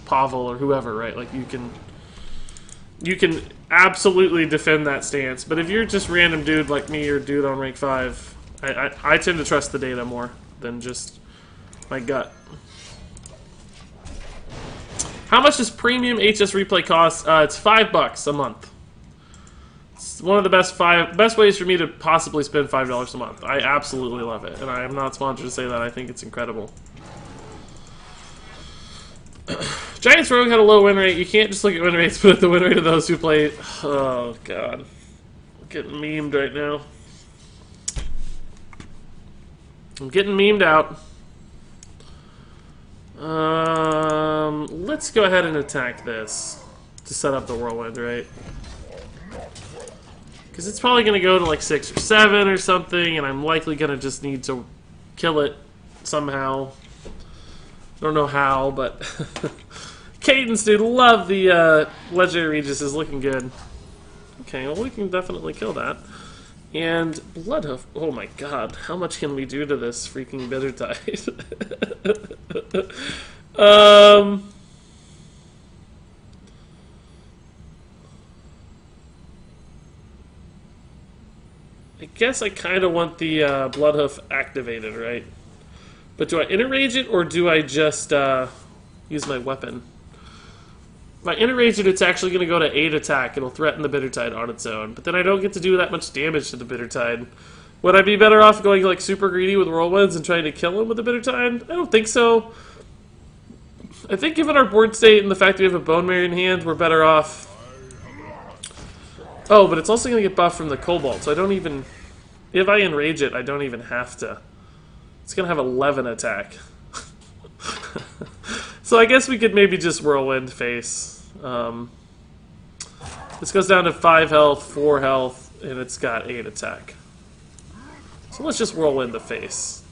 Pavel or whoever, right? Like, you can absolutely defend that stance. But if you're just random dude like me or dude on rank 5, I tend to trust the data more than just my gut. How much does premium HS replay cost? It's $5 a month. It's one of the best ways for me to possibly spend $5 a month. I absolutely love it, and I am not sponsored to say that. I think it's incredible. Giants Rogue had a low win rate. You can't just look at win rates, but at the win rate of those who play. Oh god, I'm getting memed right now. I'm getting memed out. Let's go ahead and attack this to set up the Whirlwind, right? Because it's probably going to go to like 6 or 7 or something, and I'm likely going to just need to kill it somehow. Don't know how, but... Cadence, dude, love the Legendary Regis is looking good. Okay, well, we can definitely kill that. And Bloodhoof, oh my god, how much can we do to this freaking Bitter Tide? I guess I kind of want the Bloodhoof activated, right? But do I Enrage it, or do I just use my weapon? If I Enrage it, it's actually going to go to 8 attack. It'll threaten the Bitter Tide on its own. But then I don't get to do that much damage to the Bitter Tide. Would I be better off going like super greedy with Whirlwinds and trying to kill him with the Bitter Tide? I don't think so. I think given our board state and the fact that we have a Bone Marrow in hand, we're better off... Oh, but it's also going to get buffed from the Cobalt, so I don't even... If I Enrage it, I don't even have to. It's going to have 11 attack. So I guess we could maybe just Whirlwind face. This goes down to 5 health, 4 health, and it's got 8 attack. So let's just Whirlwind the face.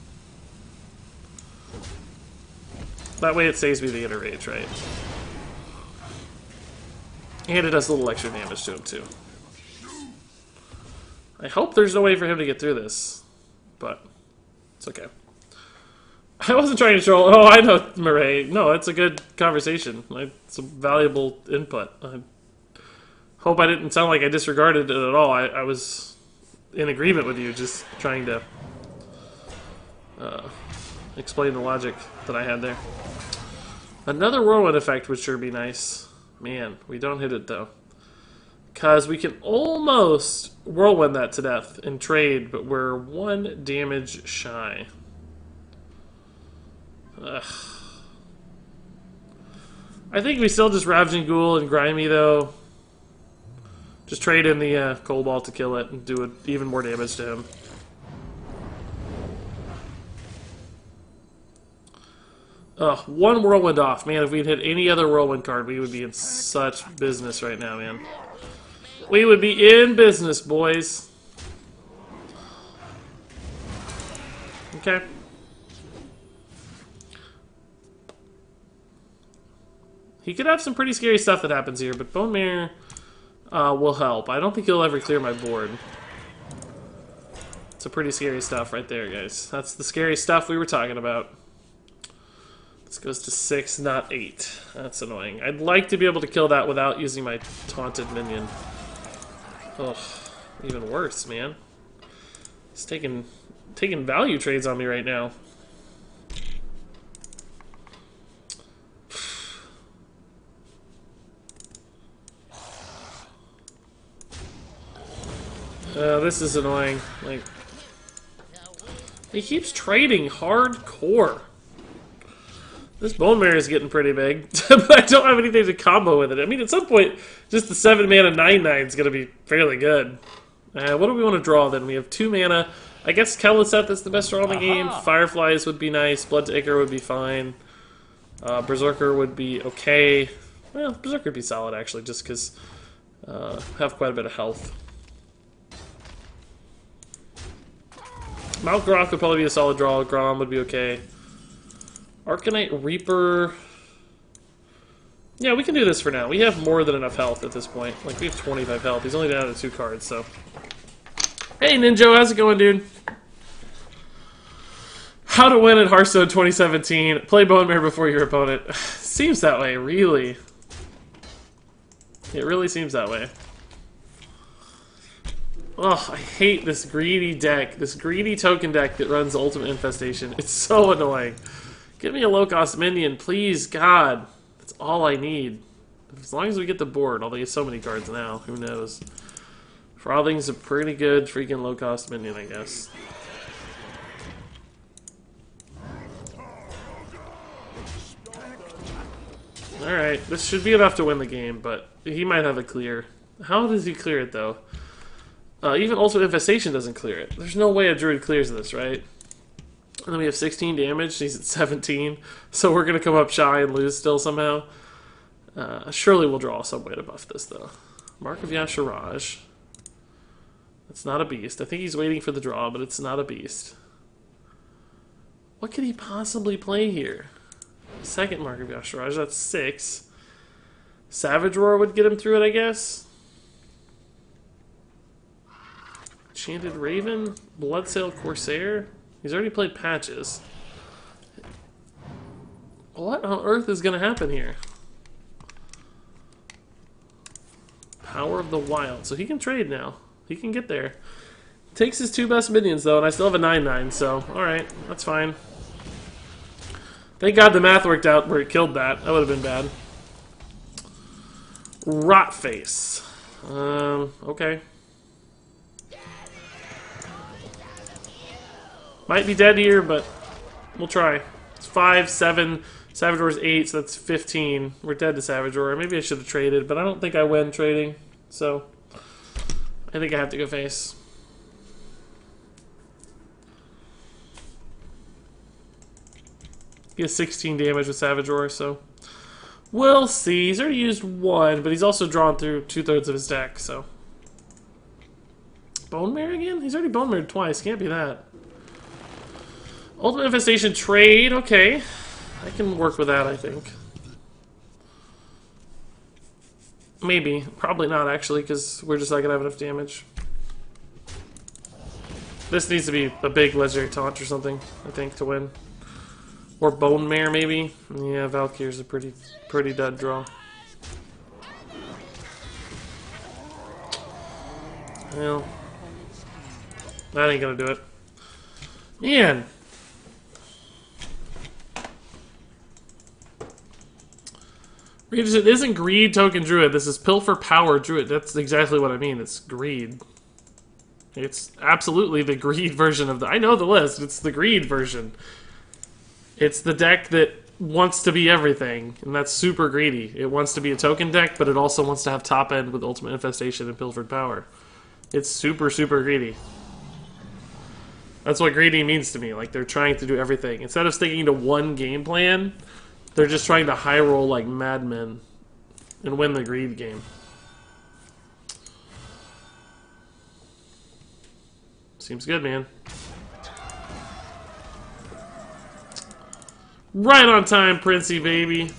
That way it saves me the Enrage, right? And it does a little extra damage to him, too. I hope there's no way for him to get through this, but it's okay. I wasn't trying to troll. Oh, I know, Murray. No, it's a good conversation. It's a valuable input. I hope I didn't sound like I disregarded it at all. I was in agreement with you, just trying to explain the logic that I had there. Another Whirlwind effect would sure be nice. Man, we don't hit it, though. Because we can almost Whirlwind that to death and trade, but we're 1 damage shy. Ugh. I think we still just Ravaging Ghoul and Grimy, though. Just trade in the Cobalt to kill it and do even more damage to him. Ugh, 1 Whirlwind off. Man, if we'd hit any other Whirlwind card, we would be in such business right now, man. We would be in business, boys. Okay. He could have some pretty scary stuff that happens here, but Bone Marrow will help. I don't think he'll ever clear my board. It's a pretty scary stuff right there, guys. That's the scary stuff we were talking about. This goes to 6, not 8. That's annoying. I'd like to be able to kill that without using my taunted minion. Ugh, even worse, man. He's taking value trades on me right now. This is annoying. Like, he keeps trading hardcore. This Bone Marrow is getting pretty big, but I don't have anything to combo with it. I mean, at some point, just the 7 mana 9/9 is going to be fairly good. What do we want to draw then? We have 2 mana. I guess Keleseth is the best draw in the game. Fireflies would be nice. Blood to Ichor would be fine. Berserker would be okay. Well, Berserker would be solid, actually, just because have quite a bit of health. Mount Grok would probably be a solid draw. Grom would be okay. Arcanite Reaper. Yeah, we can do this for now. We have more than enough health at this point. Like, we have 25 health. He's only down to 2 cards, so. Hey, Ninjo, how's it going, dude? How to win at Hearthstone 2017. Play Bone Mare before your opponent. Seems that way, really. It really seems that way. Oh, I hate this greedy deck. This greedy token deck that runs Ultimate Infestation. It's so annoying. Give me a low-cost minion, please, God. That's all I need. As long as we get the board, although you have so many cards now, who knows. Frothing's a pretty good freaking low-cost minion, I guess. Alright, this should be enough to win the game, but he might have a clear. How does he clear it, though? Even Ultimate Infestation doesn't clear it. There's no way a Druid clears this, right? And then we have 16 damage, he's at 17, so we're going to come up shy and lose still somehow. Surely we'll draw some way to buff this, though. Mark of Yashiraj. It's not a beast. I think he's waiting for the draw, but it's not a beast. What could he possibly play here? Second Mark of Yashiraj, that's 6. Savage Roar would get him through it, I guess. Enchanted Raven? Bloodsail Corsair? He's already played Patches. What on earth is going to happen here? Power of the Wild. So he can trade now. He can get there. Takes his 2 best minions, though, and I still have a 9/9, so alright, that's fine. Thank God the math worked out where it killed that. That would have been bad. Rotface. Okay. Might be dead here, but we'll try. It's 5, 7, Savage Roar's 8, so that's 15. We're dead to Savage Roar. Maybe I should have traded, but I don't think I win trading, so I think I have to go face. He has 16 damage with Savage Roar, so we'll see. He's already used 1, but he's also drawn through 2/3 of his deck, so. Bone Mare again? He's already Bone Mared twice. Can't be that. Ultimate Infestation trade. Okay. I can work with that, I think. Maybe. Probably not, actually, because we're just not going to have enough damage. This needs to be a big Legendary Taunt or something, I think, to win. Or Bone Mare, maybe? Yeah, Val'kyr's a pretty dud draw. Well, that ain't gonna do it. Man! Regis, it isn't Greed Token Druid. This is Pilfer Power Druid. That's exactly what I mean. It's Greed. It's absolutely the Greed version of the... I know the list. It's the Greed version. It's the deck that wants to be everything, and that's super greedy. It wants to be a token deck, but it also wants to have top end with Ultimate Infestation and Pilfered Power. It's super, super greedy. That's what greedy means to me. Like, they're trying to do everything. Instead of sticking to one game plan, they're just trying to high roll like madmen and win the greed game. Seems good, man. Right on time, Princey baby.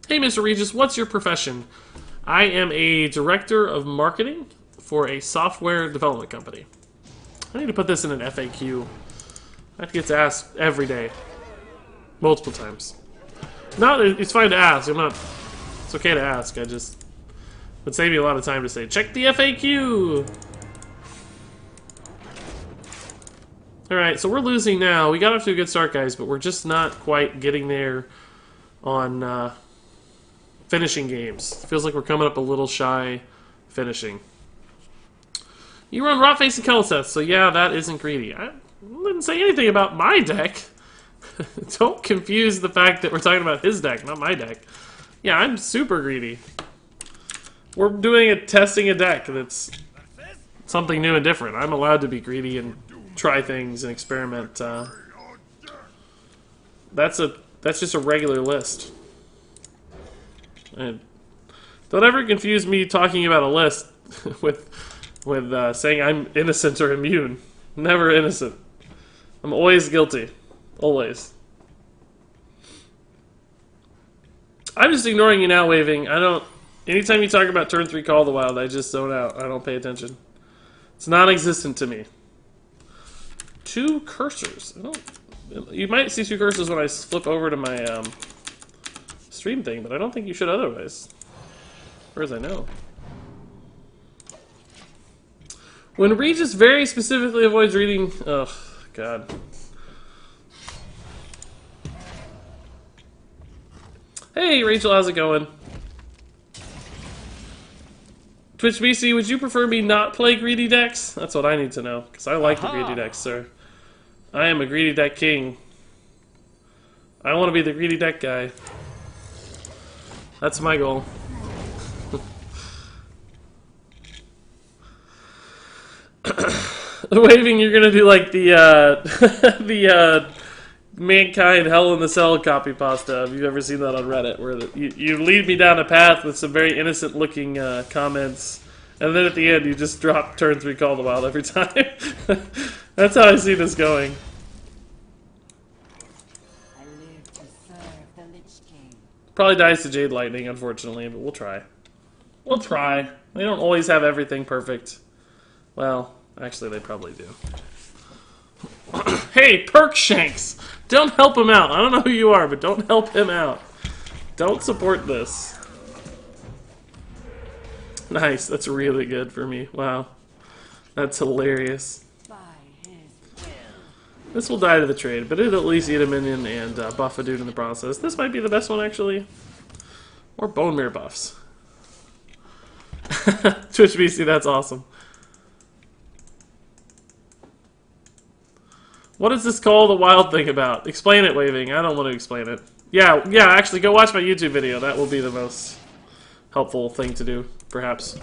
Hey, Mr. Regis, what's your profession? I am a director of marketing for a software development company. I need to put this in an FAQ. That gets asked every day. Multiple times. No, it's fine to ask. It's okay to ask. I just... would save you a lot of time to say, check the FAQ! Alright, so we're losing now. We got off to a good start, guys, but we're just not quite getting there on finishing games. Feels like we're coming up a little shy finishing. You run Rotface and Kel'Theth, so yeah, that isn't greedy. I didn't say anything about my deck. Don't confuse the fact that we're talking about his deck, not my deck. Yeah, I'm super greedy. We're testing a deck that's something new and different. I'm allowed to be greedy and try things and experiment. That's just a regular list. And don't ever confuse me talking about a list with with saying I'm innocent or immune. Never innocent. I'm always guilty. Always. I'm just ignoring you now, Waving. I don't... Anytime you talk about turn 3 Call of the Wild, I just zone out. I don't pay attention. It's non-existent to me. 2 cursors. I don't... You might see 2 cursors when I flip over to my stream thing, but I don't think you should otherwise. As I know. When Regis very specifically avoids reading... Oh, God. Hey, Rachel, how's it going? Twitch BC, would you prefer me not play greedy decks? That's what I need to know, because I like the greedy decks, sir. I am a greedy deck king. I want to be the greedy deck guy. That's my goal. Waving, you're gonna do like the the Mankind Hell in the Cell copy pasta. Have you ever seen that on Reddit? Where you lead me down a path with some very innocent looking comments, and then at the end you just drop turn 3 Call of the Wild every time. That's how I see this going. I live to serve the Lich King. Probably dies to Jade Lightning, unfortunately, but we'll try. We'll try. They don't always have everything perfect. Well, actually, they probably do. Hey, Perkshanks! Don't help him out. I don't know who you are, but don't help him out. Don't support this. Nice. That's really good for me. Wow. That's hilarious. By his will. This will die to the trade, but it'll at least eat a minion and buff a dude in the process. This might be the best one, actually. Or Bone Mirror buffs. Twitch BC, that's awesome. What is this Call of the Wild thing about? Explain it, Waving. I don't want to explain it. Yeah, actually, go watch my YouTube video. That will be the most helpful thing to do, perhaps.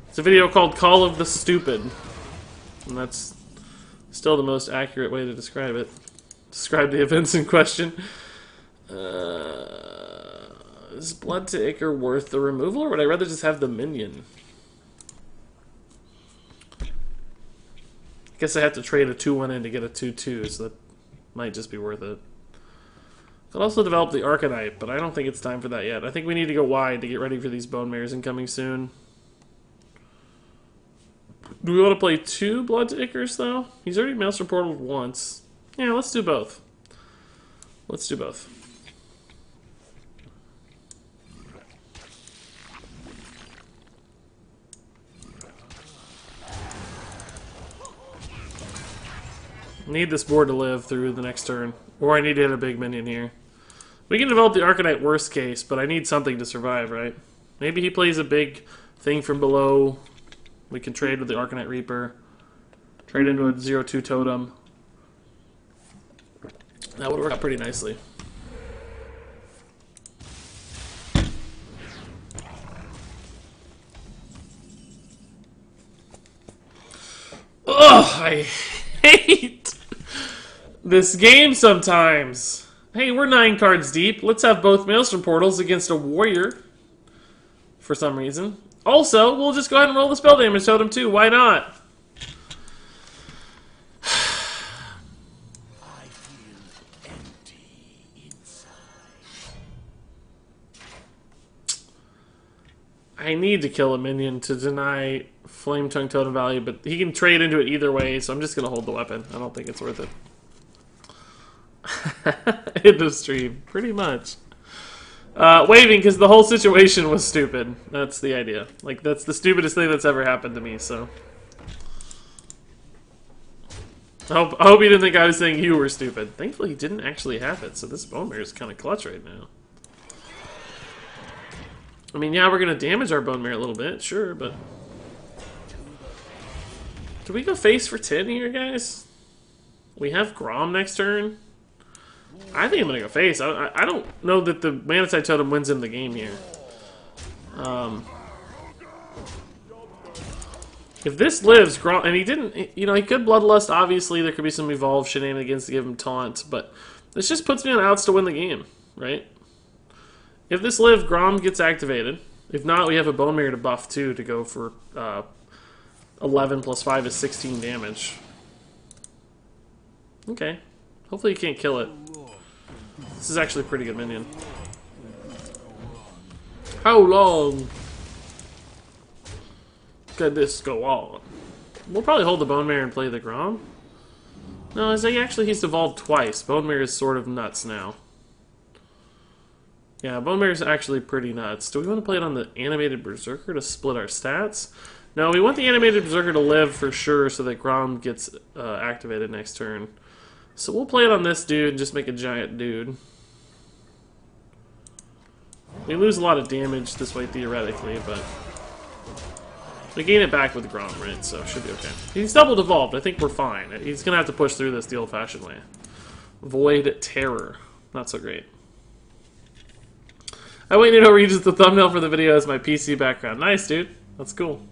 It's a video called Call of the Stupid. And that's still the most accurate way to describe it. Describe the events in question. Is Blood to Ichor worth the removal, or would I rather just have the minion? I guess I have to trade a 2-1 in to get a 2-2, so that might just be worth it. Could also develop the Arcanite, but I don't think it's time for that yet. I think we need to go wide to get ready for these Bone Mares incoming soon. Do we want to play 2 Blood to Ichors, though? He's already Maelstrom Portaled once. Yeah, let's do both. Let's do both. Need this board to live through the next turn. Or I need to hit a big minion here. We can develop the Arcanite worst case, but I need something to survive, right? Maybe he plays a big thing from below. We can trade with the Arcanite Reaper. Trade into a 0-2 totem. That would work out pretty nicely. Ugh, I hate this game sometimes. Hey, we're 9 cards deep. Let's have both Maelstrom Portals against a Warrior. For some reason. Also, we'll just go ahead and roll the spell damage totem too. Why not? I feel empty inside. I need to kill a minion to deny Flame Tongue totem value, but he can trade into it either way, so I'm just going to hold the weapon. I don't think it's worth it. In the stream, pretty much. Waving, because the whole situation was stupid. That's the idea. Like, that's the stupidest thing that's ever happened to me, so. I hope you didn't think I was saying you were stupid. Thankfully, he didn't actually have it, so this Bone Mare is kind of clutch right now. I mean, yeah, we're going to damage our Bone Mare a little bit, sure, but... Do we go face for 10 here, guys? We have Grom next turn. I think I'm going to go face. I don't know that the Manatite Totem wins in the game here. If this lives, Grom... And he didn't... You know, he could Bloodlust, obviously. There could be some Evolve shenanigans to give him Taunt. But this just puts me on outs to win the game, right? If this lives, Grom gets activated. If not, we have a Bone Mirror to buff, too, to go for... a 11 plus 5 is 16 damage. Okay. Hopefully you can't kill it. This is actually a pretty good minion. How long could this go on? We'll probably hold the Bone Mare and play the Grom. No, he's evolved twice. Bone Mare is sort of nuts now. Yeah, Bone Mare is actually pretty nuts. Do we want to play it on the Animated Berserker to split our stats? No, we want the Animated Berserker to live for sure so that Grom gets activated next turn. So we'll play it on this dude and just make a giant dude. We lose a lot of damage this way theoretically, but we gain it back with Grom, right? So it should be okay. He's double evolved. I think we're fine. He's going to have to push through this the old-fashioned way. Void Terror. Not so great. I want you to know Regis, the thumbnail for the video is my PC background. Nice, dude. That's cool.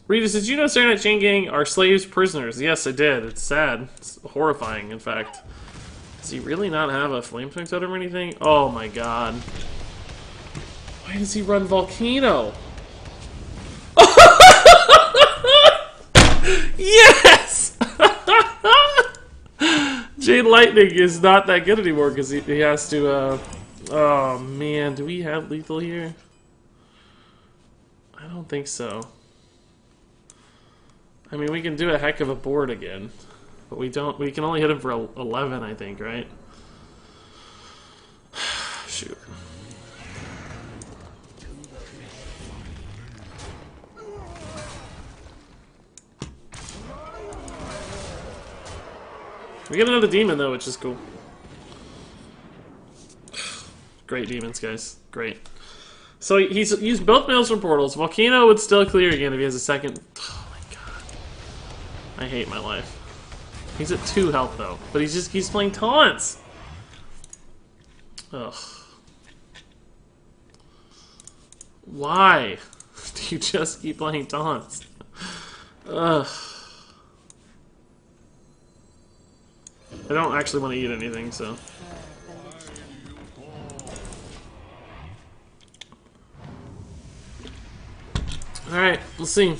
Regis, did you know Saturday Night Chain Gang are slaves prisoners? Yes, I did. It's sad. It's horrifying, in fact. Does he really not have a flame swing totem or anything? Oh my god. Why does he run Volcano? Yes! Jade Lightning is not that good anymore because he has to, oh man, do we have lethal here? I don't think so. I mean, we can do a heck of a board again, but we can only hit him for 11, I think, right? Shoot. We get another demon, though, which is cool. Great demons, guys. Great. So he's used both Maelstrom Portals. Volcano would still clear again if he has a second. Oh my god. I hate my life. He's at 2 health, though. But he's playing taunts. Ugh. Why do you just keep playing taunts? Ugh. I don't actually want to eat anything, so. Alright, we'll see.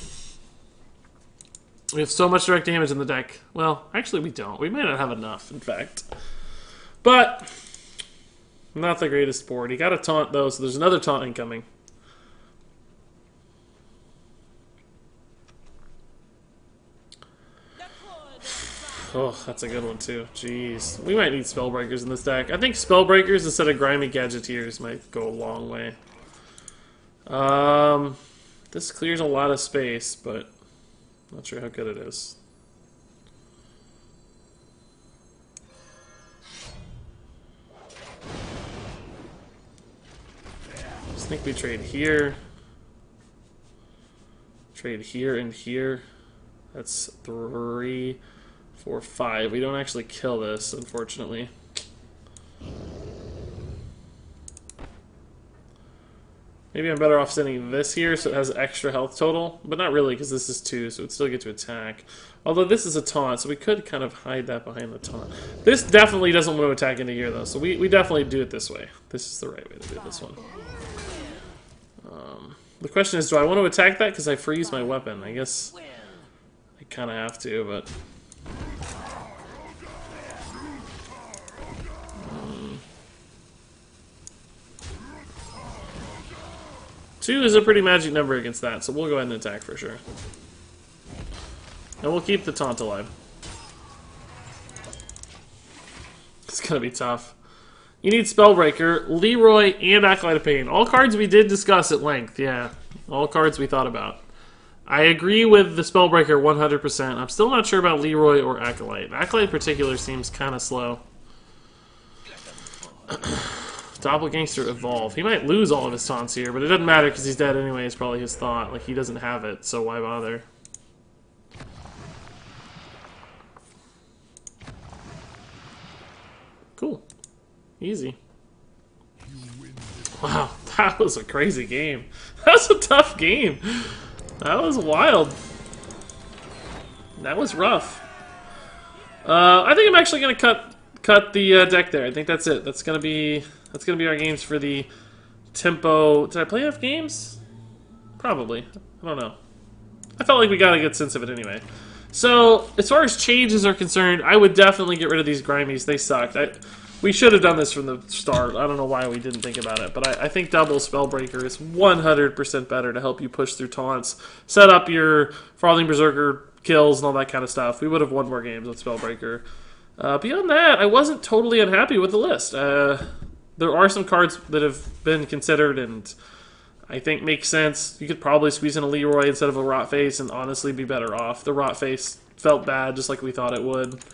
We have so much direct damage in the deck. Well, actually we don't. We may not have enough, in fact. But, not the greatest board. He got a taunt, though, so there's another taunt incoming. Oh, that's a good one, too. Jeez. We might need Spellbreakers in this deck. I think Spellbreakers instead of Grimy Gadgeteers might go a long way. This clears a lot of space, but not sure how good it is. I think we trade here. Trade here and here. That's 3, 4, 5. We don't actually kill this, unfortunately. Maybe I'm better off sending this here so it has extra health total, but not really because this is 2, so it would still get to attack. Although this is a taunt, so we could kind of hide that behind the taunt. This definitely doesn't want to attack into here, though, so we definitely do it this way. This is the right way to do this one. The question is, do I want to attack that because I freeze my weapon? I guess I kind of have to, but... 2 is a pretty magic number against that, so we'll go ahead and attack for sure. And we'll keep the taunt alive. It's gonna be tough. You need Spellbreaker, Leroy, and Acolyte of Pain. All cards we did discuss at length, yeah. All cards we thought about. I agree with the Spellbreaker 100%. I'm still not sure about Leroy or Acolyte. Acolyte in particular seems kind of slow. Doppelgangster Evolve. He might lose all of his taunts here, but it doesn't matter because he's dead anyway. It's probably his thought. Like, he doesn't have it, so why bother? Cool. Easy. Wow, that was a crazy game. That was a tough game. That was wild. That was rough. I think I'm actually going to cut the deck there. I think that's it. That's gonna be our games for the tempo. Did I play enough games? Probably. I don't know. I felt like we got a good sense of it anyway. So, as far as changes are concerned, I would definitely get rid of these Grimies. They sucked. We should have done this from the start. I don't know why we didn't think about it, but I think double Spellbreaker is 100% better to help you push through taunts, set up your Frothing Berserker kills and all that kind of stuff. We would have won more games with Spellbreaker. Beyond that, I wasn't totally unhappy with the list. There are some cards that have been considered and I think makes sense. You could probably squeeze in a Leroy instead of a Rotface and honestly be better off. The Rotface felt bad just like we thought it would.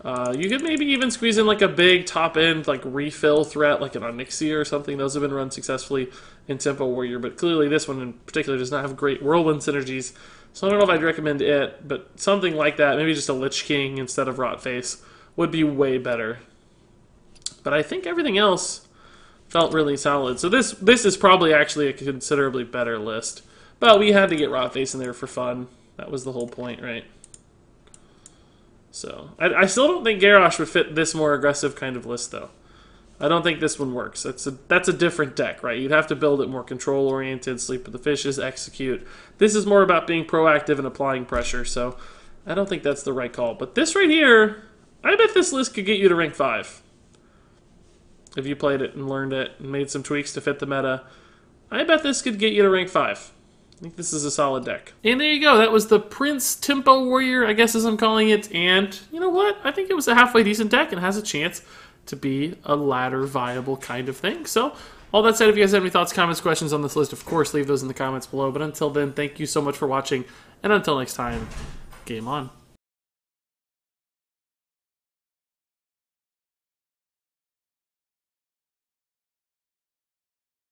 You could maybe even squeeze in like a big top-end like refill threat like an Onyxia or something. Those have been run successfully in Tempo Warrior, but clearly this one in particular does not have great Whirlwind synergies. So I don't know if I'd recommend it, but something like that, maybe just a Lich King instead of Rotface, would be way better. But I think everything else felt really solid. So this is probably actually a considerably better list. But we had to get Rotface in there for fun. That was the whole point, right? So I still don't think Garrosh would fit this more aggressive kind of list, though. I don't think this one works. That's a different deck, right? You'd have to build it more control-oriented, sleep with the fishes, execute. This is more about being proactive and applying pressure, so I don't think that's the right call. But this right here, I bet this list could get you to rank 5. If you played it and learned it and made some tweaks to fit the meta, I bet this could get you to rank 5. I think this is a solid deck. And there you go. That was the Prince Tempo Warrior, I guess as I'm calling it. And you know what? I think it was a halfway decent deck and has a chance to be a ladder viable kind of thing. So all that said, if you guys have any thoughts, comments, questions on this list, of course, leave those in the comments below. But until then, thank you so much for watching. And until next time, game on.